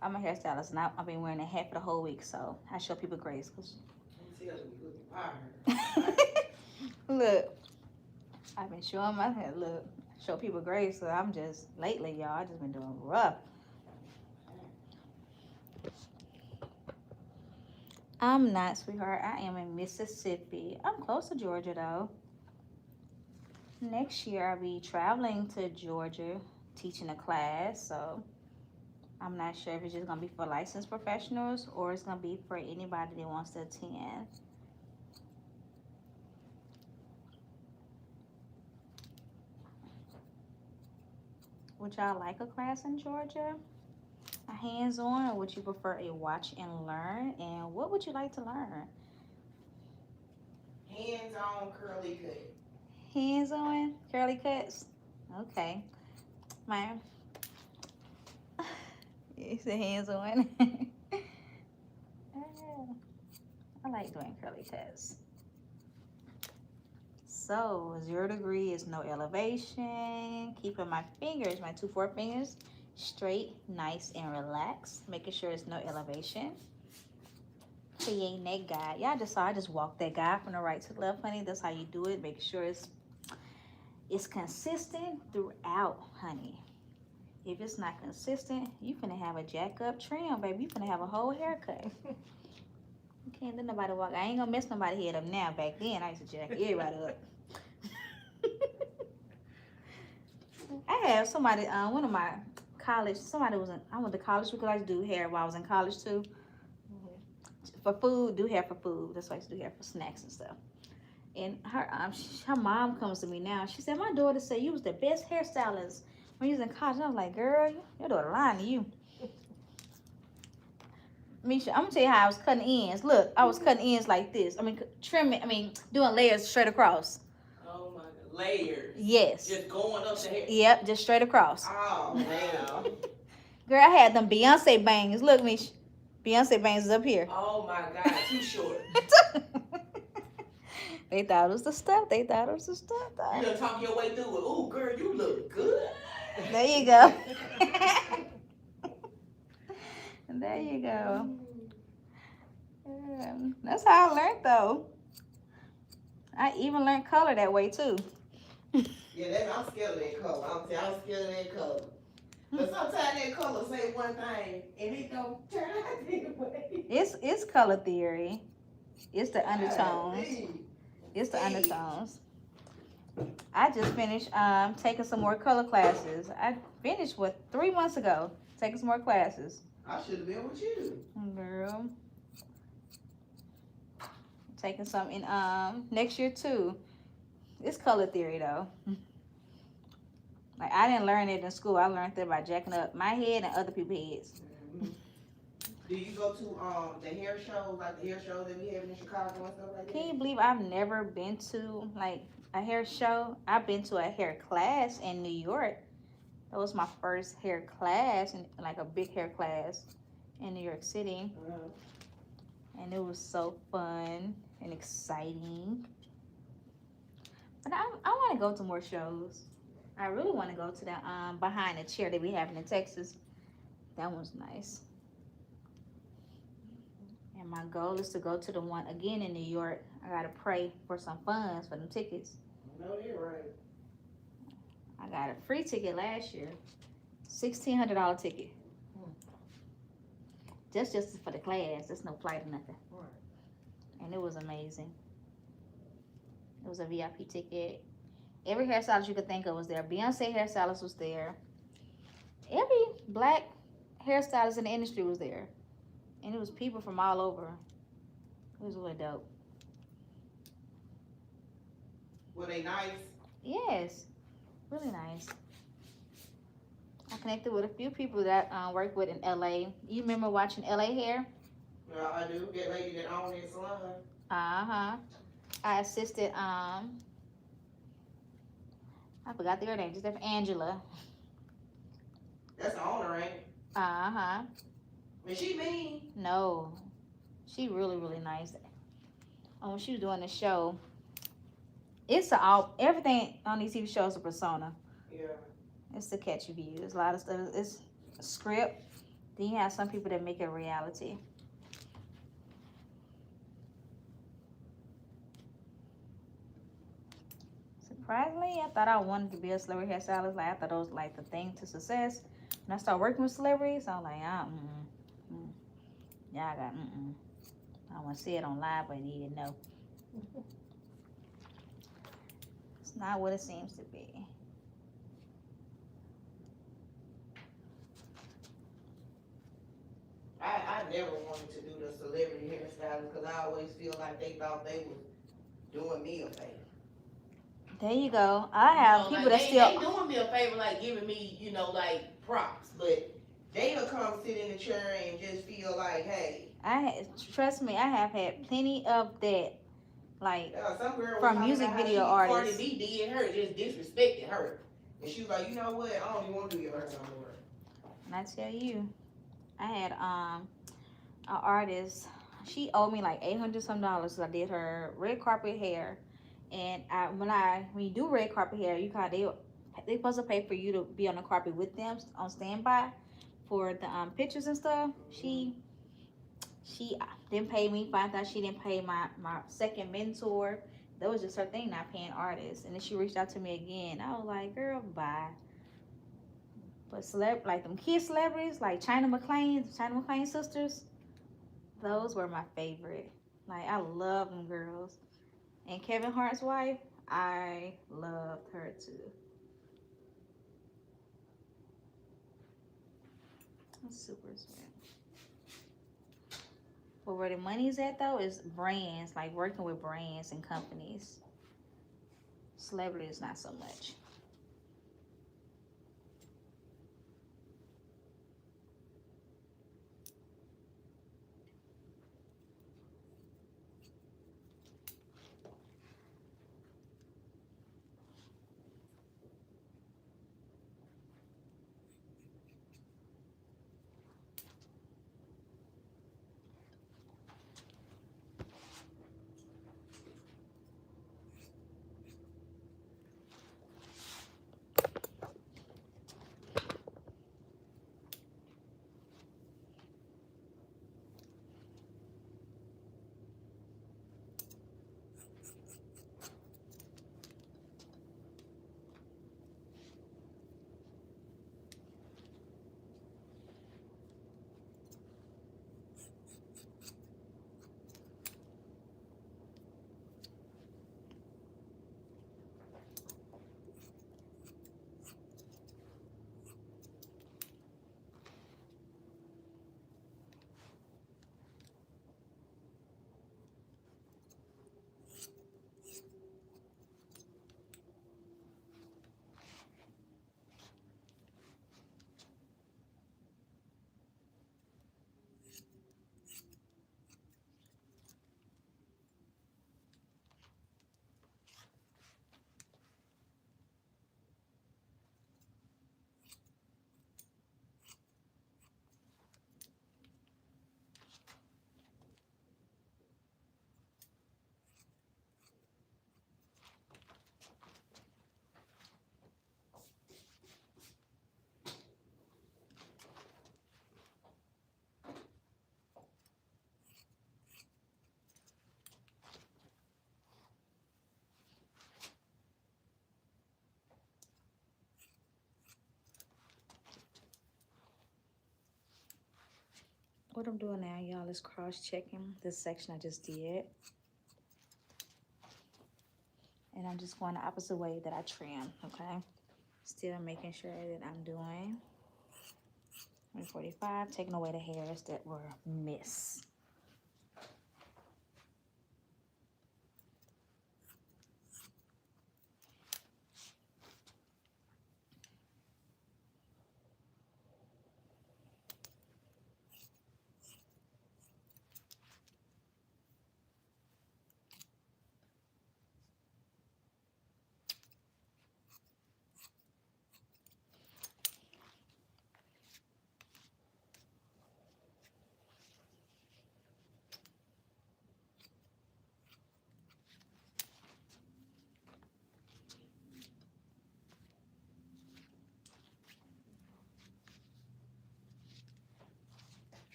I'm a hairstylist, and I've been wearing a hat for the whole week, so I show people grace. Cause look, I've been showing my hair. Look, show people grace. So I'm just lately, y'all. I just been doing rough. I'm not, sweetheart. I am in Mississippi. I'm close to Georgia, though. Next year, I'll be traveling to Georgia, teaching a class. So I'm not sure if it's just going to be for licensed professionals or it's going to be for anybody that wants to attend. Would y'all like a class in Georgia? A hands-on, or would you prefer a watch and learn? And what would you like to learn? Hands-on curly cut. Hands-on curly cuts? Okay. My it's a hands-on. I like doing curly cuts. So 0 degree is no elevation. Keeping my fingers, my 2 forefingers, straight, nice, and relaxed. Making sure there's no elevation. Create neck guide. Y'all just saw I just walked that guide from the right to the left, honey. That's how you do it. Make sure it's consistent throughout, honey. If it's not consistent, you finna have a jack up trim, baby. You finna have a whole haircut. You can't let nobody walk. I ain't gonna mess nobody's head up now. Back then, I used to jack everybody up. I have somebody, one of my college, I went to college because I used to do hair while I was in college too. For food, do hair for food. That's why I used to do hair for snacks and stuff. And her mom comes to me now. She said, my daughter said you was the best hairstylist when you was in college. I was like, girl, your daughter lying to you. Misha, I'm gonna tell you how I was cutting ends. Look, I was cutting ends like this. Doing layers straight across. Oh my God, layers. Yes. Just going up the hair. Yep, just straight across. Oh man. Girl, I had them Beyonce bangs. Look, Misha. Beyonce bangs is up here. Oh my God, too short. They thought it was the stuff. You done talk your way through it. Ooh, girl, you look good. There you go. There you go. That's how I learned, though. I even learned color that way, too. Yeah, I'm scared of that color. I'm scared of that color. But sometimes that color say one thing, and it don't turn out the way. It's color theory. It's the undertones. It's the undertones. I just finished taking some more color classes. I finished 3 months ago, taking some more classes. I should have been with you. Girl. Taking some in next year too. It's color theory though. Like I didn't learn it in school. I learned it by jacking up my head and other people's heads. Mm-hmm. Do you go to the hair shows, like the hair shows that we have in Chicago and stuff like that? Can you believe I've never been to like a hair show? I've been to a hair class in New York. That was my first hair class, and like a big hair class in New York City. And it was so fun and exciting. But I want to go to more shows. I really want to go to that behind the chair that we have in Texas. That one's nice. And my goal is to go to the one again in New York. I gotta pray for some funds for them tickets. No, you're right. I got a free ticket last year, $1,600 ticket. Just for the class. There's no flight or nothing. Right. And it was amazing. It was a VIP ticket. Every hairstylist you could think of was there. Beyonce hairstylist was there. Every black hairstylist in the industry was there. And it was people from all over. It was really dope. Were they nice? Yes. Really nice. I connected with a few people that I worked with in LA. You remember watching LA Hair? Yeah, I do. That lady that owned that salon. Uh-huh. I assisted, I forgot their name, just Angela. That's the owner, ain't it? Uh-huh. Is she mean? No. She really, really nice. When she was doing the show, everything on these TV shows is a persona. Yeah. It's to catch you views. There's a lot of stuff. It's a script. Then you have some people that make it a reality. Surprisingly, I thought I wanted to be a celebrity hairstylist. Like I thought it was like the thing to success. When I started working with celebrities, I was like, yeah, I got, I gonna say it on live, but you didn't know. It's not what it seems to be. I never wanted to do the celebrity hairstyling because I always feel like they thought they was doing me a favor. There you go. I have people like that still. They doing me a favor, like giving me, like props, but they'll come sit in the chair and just feel like, hey. Trust me, I have had plenty of that. Like Some girl was from talking music about how video Cardi artists. B did her, just disrespected her, and she was like, you know what? I don't even want to do your hair no more. And I tell you, I had an artist. She owed me like $800 some dollars. So I did her red carpet hair, and when you do red carpet hair, they supposed to pay for you to be on the carpet with them on standby for the pictures and stuff. She didn't pay me. Found out she didn't pay my second mentor. That was just her thing, not paying artists. And then she reached out to me again. I was like, girl, bye. But like them kid celebrities, like China McClain sisters, those were my favorite. Like I love them girls. And Kevin Hart's wife, I loved her too. That's super sweet. But where the money's at though is brands, like working with brands and companies. Celebrities, not so much. What I'm doing now, y'all, is cross-checking this section I just did. And I'm just going the opposite way that I trim, okay? Still making sure that I'm doing 145, taking away the hairs that were missed.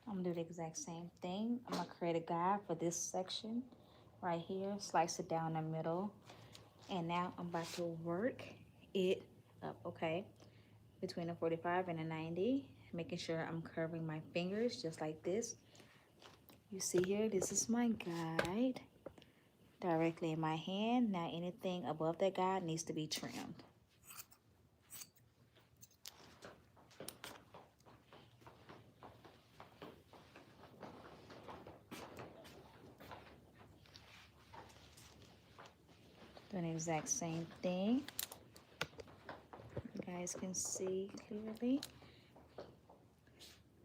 I'm gonna do the exact same thing. I'm gonna create a guide for this section right here, slice it down the middle. And now I'm about to work it up, okay? Between a 45 and a 90. making sure I'm curving my fingers just like this. You see here, this is my guide directly in my hand. Now anything above that guide needs to be trimmed. Doing the exact same thing. You guys can see clearly.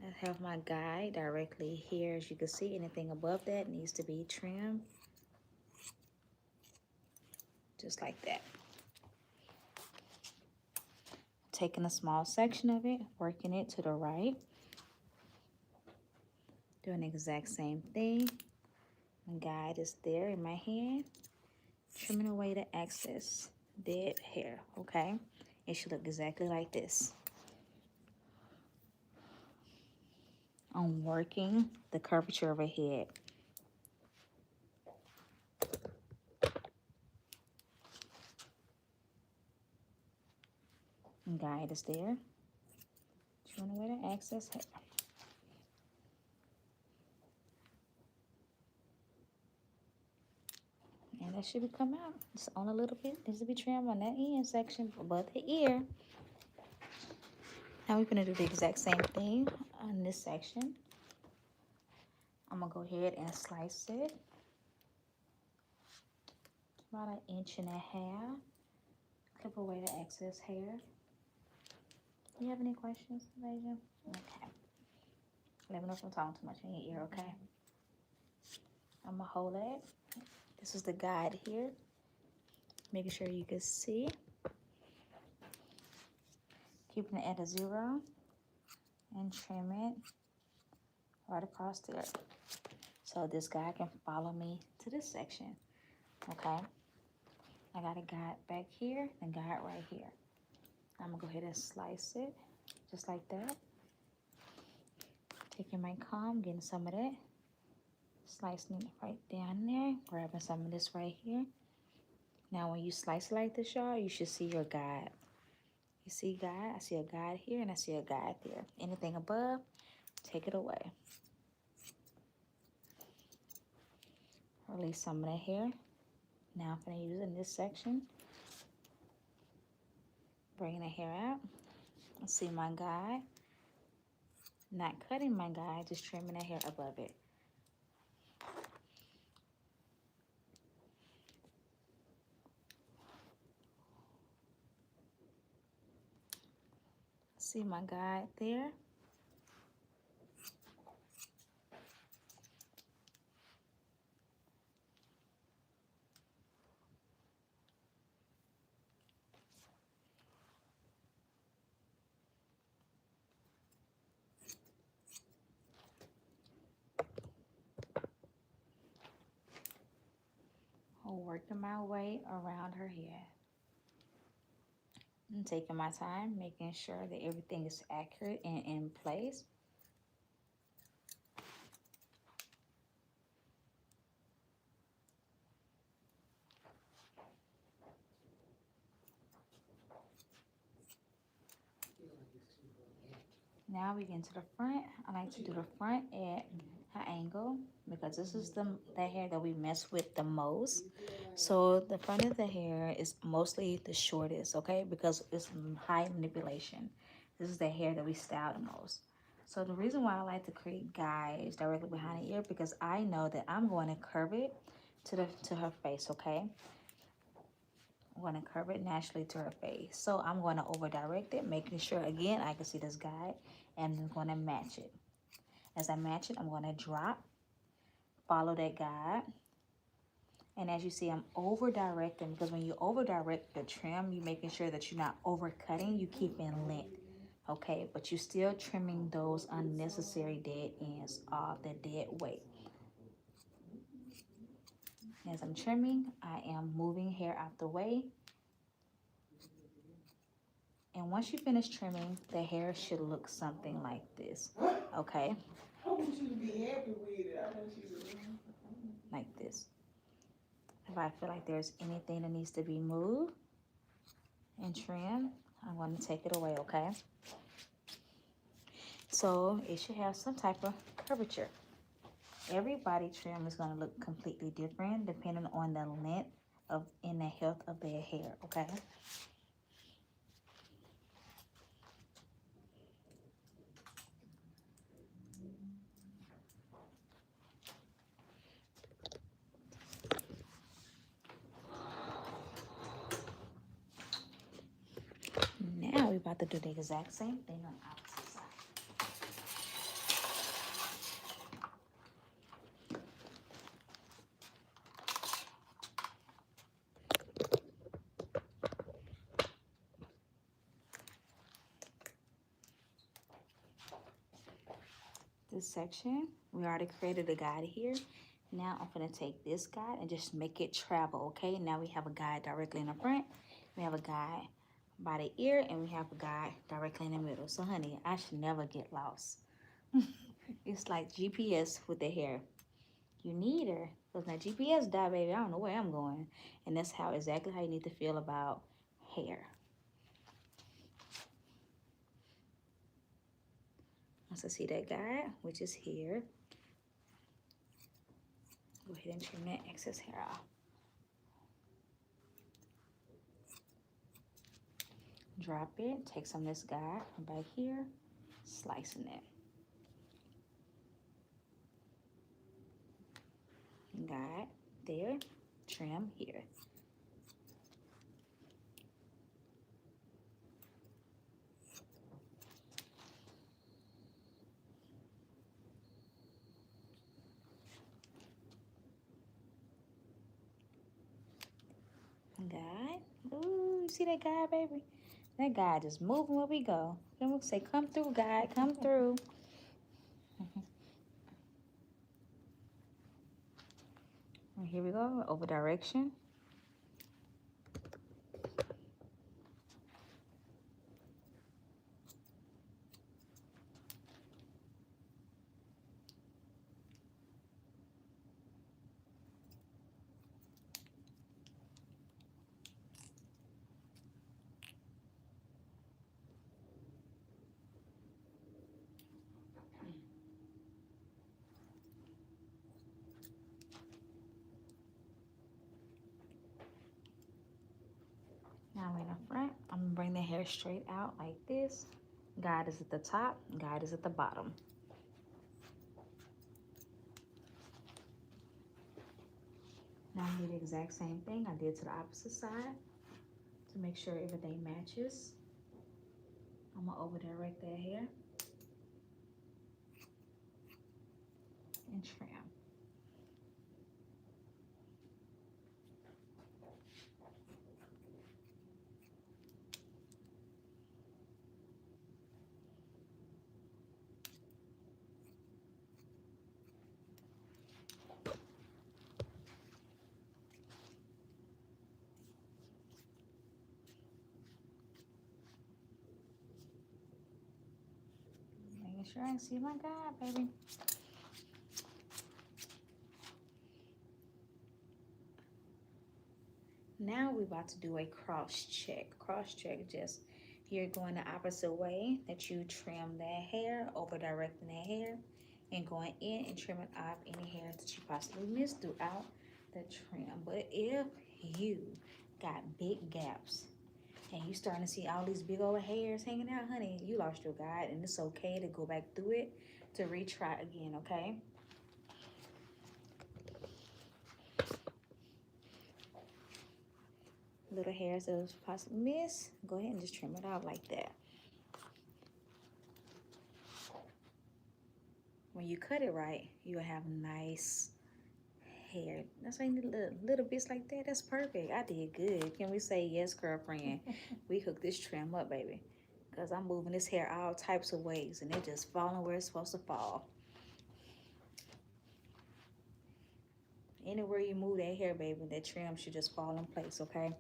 I have my guide directly here. As you can see, anything above that needs to be trimmed. Just like that. Taking a small section of it, working it to the right. Doing the exact same thing. My guide is there in my hand. Trimming away the excess dead hair, okay? It should look exactly like this. I'm working the curvature of a head. And guide is there. Trimming away the excess hair. And that should be come out. Just on a little bit. Needs to be trimmed on that end section above the ear. Now we're gonna do the exact same thing on this section. I'm gonna go ahead and slice it. About 1.5 inches. Clip away the excess hair. You have any questions, Elijah? Okay. Let me know if I'm talking too much in your ear, okay? I'm gonna hold it. This is the guide here. Making sure you can see. Keeping it at a 0. And trim it right across there. So this guide can follow me to this section, okay? I got a guide back here and guide right here. I'm gonna go ahead and slice it just like that. Taking my comb, getting some of that. Slicing it right down there, grabbing some of this right here. Now when you slice it like this, y'all, you should see your guide. You see guide? I see a guide here and I see a guide there. Anything above, take it away. Release some of the hair. Now I'm going to use it in this section. Bringing the hair out. See my guide. Not cutting my guide, just trimming the hair above it. See my guide there. Working my way around her head. I'm taking my time, making sure that everything is accurate and in place. Now we get into the front. I like to do the front at an angle because this is the hair that we mess with the most. So the front of the hair is mostly the shortest, okay? Because it's high manipulation. This is the hair that we style the most. So the reason why I like to create guides directly behind the ear because I know that I'm going to curve it to her face, okay? I'm going to curve it naturally to her face. So I'm going to over direct it, making sure again I can see this guide, and I'm going to match it. As I match it, I'm going to drop, follow that guide. And as you see, I'm over directing because when you over direct the trim, you're making sure that you're not over cutting, you keep in length, okay? But you're still trimming those unnecessary dead ends off, the dead weight. As I'm trimming, I am moving hair out the way. And once you finish trimming, the hair should look something like this, okay? I want you to be happy with it. I want you to... Like this. If I feel like there's anything that needs to be moved and trimmed, I'm going to take it away, okay? So it should have some type of curvature. Every body trim is going to look completely different depending on the length of and the health of their hair, okay? Now we're about to do the exact same thing on the opposite side. This section, we already created a guide here. Now I'm gonna take this guide and just make it travel, okay? Now we have a guide directly in the front. We have a guide by the ear, and we have a guide directly in the middle. So honey, I should never get lost. It's like GPS with the hair. You need her, because now GPS die, baby, I don't know where I'm going. And that's how exactly how you need to feel about hair. Once I see that guide, which is here, go ahead and trim that excess hair off. Drop it, take some of this guide from back here, slicing it. Guide there, trim here. Guide. Ooh, you see that guide, baby? That guide just moving where we go. Then we'll say, come through, guide, come through. And here we go, over direction. Now in the front, I'm gonna bring the hair straight out like this. Guide is at the top, guide is at the bottom. Now I do the exact same thing I did to the opposite side to make sure everything matches. I'm gonna over direct that hair and trim. Making sure I see my guide, baby. Now we're about to do a cross check. Cross check, just you're going the opposite way that you trim that hair, over directing that hair, and going in and trimming off any hair that you possibly missed throughout the trim. But if you got big gaps and you starting to see all these big old hairs hanging out, honey, you lost your guide, and it's okay to go back through it to retry again, okay? Little hairs that was possibly missed, go ahead and just trim it out like that. When you cut it right, you'll have nice hair. That's why you need little bits like that. That's perfect. I did good. Can we say yes, girlfriend? We hooked this trim up, baby. Because I'm moving this hair all types of ways, and it just falling where it's supposed to fall. Anywhere you move that hair, baby, that trim should just fall in place, okay?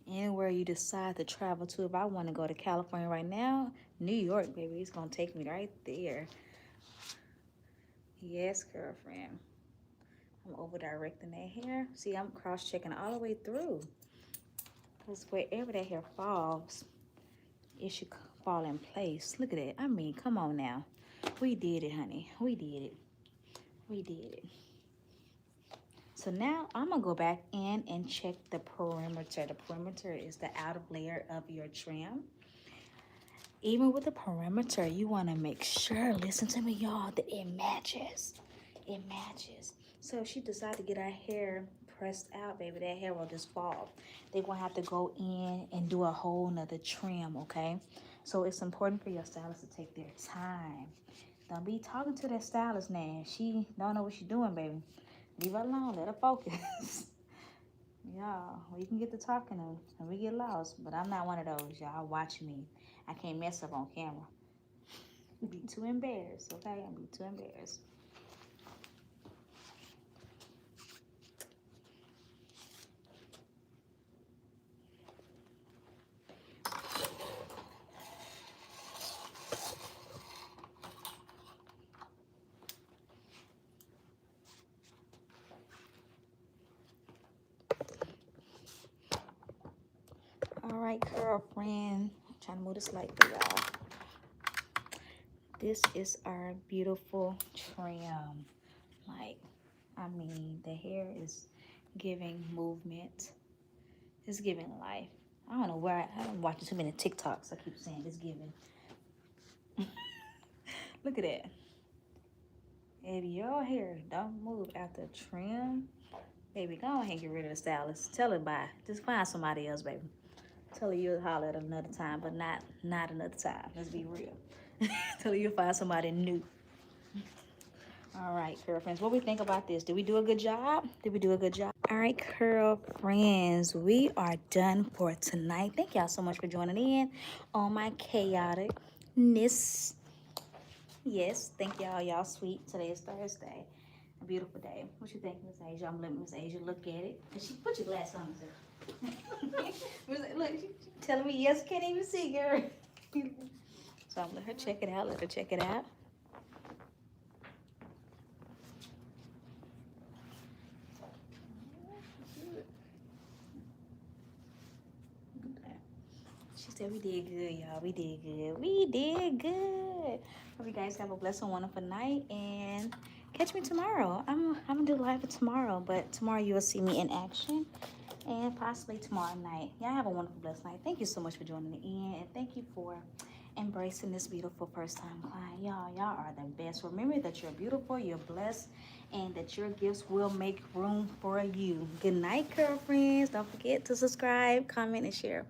Anywhere you decide to travel to. If I want to go to California right now, New York, baby, it's going to take me right there. Yes, girlfriend. I'm over directing that hair. See, I'm cross-checking all the way through. Because wherever that hair falls, it should fall in place. Look at that. I mean, come on now. We did it, honey. We did it. We did it. So now I'm gonna go back in and check the perimeter. The perimeter is the outer layer of your trim. Even with the perimeter, you wanna make sure, listen to me y'all, that it matches. It matches. So if she decides to get her hair pressed out, baby, that hair will just fall. They won't have to go in and do a whole nother trim, okay? So it's important for your stylist to take their time. Don't be talking to that stylist now. She don't know what she's doing, baby. Leave her alone. Let her focus. Y'all, we can get to talking and we get lost, but I'm not one of those. Y'all watch me. I can't mess up on camera. Be too embarrassed, okay? I'll be too embarrassed. All right, girlfriend. I'm trying to move this light for y'all. This is our beautiful trim. Like, I mean, the hair is giving movement. It's giving life. I don't know where I'm watching too many TikToks. I keep saying it's giving. Look at that. If your hair don't move after trim, baby, go ahead and get rid of the stylist. Tell her bye. Just find somebody else, baby. Tell her you'll holler at another time, but not another time. Let's be real. Tell her you'll find somebody new. All right, girlfriends, what we think about this? Did we do a good job? Did we do a good job? All right, girlfriends, we are done for tonight. Thank y'all so much for joining in on my chaoticness. Yes, thank y'all. Y'all sweet. Today is Thursday. A beautiful day. What you think, Miss Asia? I'm letting Miss Asia look at it. And she put your glass on, sir. Look, she telling me yes, can't even see, girl. So I'm gonna let her check it out. Let her check it out. She said we did good, y'all. We did good. We did good. Hope you guys have a blessed and wonderful night, and catch me tomorrow. I'm gonna do live tomorrow, but tomorrow you will see me in action, and possibly tomorrow night. Y'all have a wonderful, blessed night. Thank you so much for joining in, and thank you for embracing this beautiful first-time client. Y'all are the best. Remember that you're beautiful, you're blessed, and that your gifts will make room for you. Good night, girlfriends. Don't forget to subscribe, comment, and share.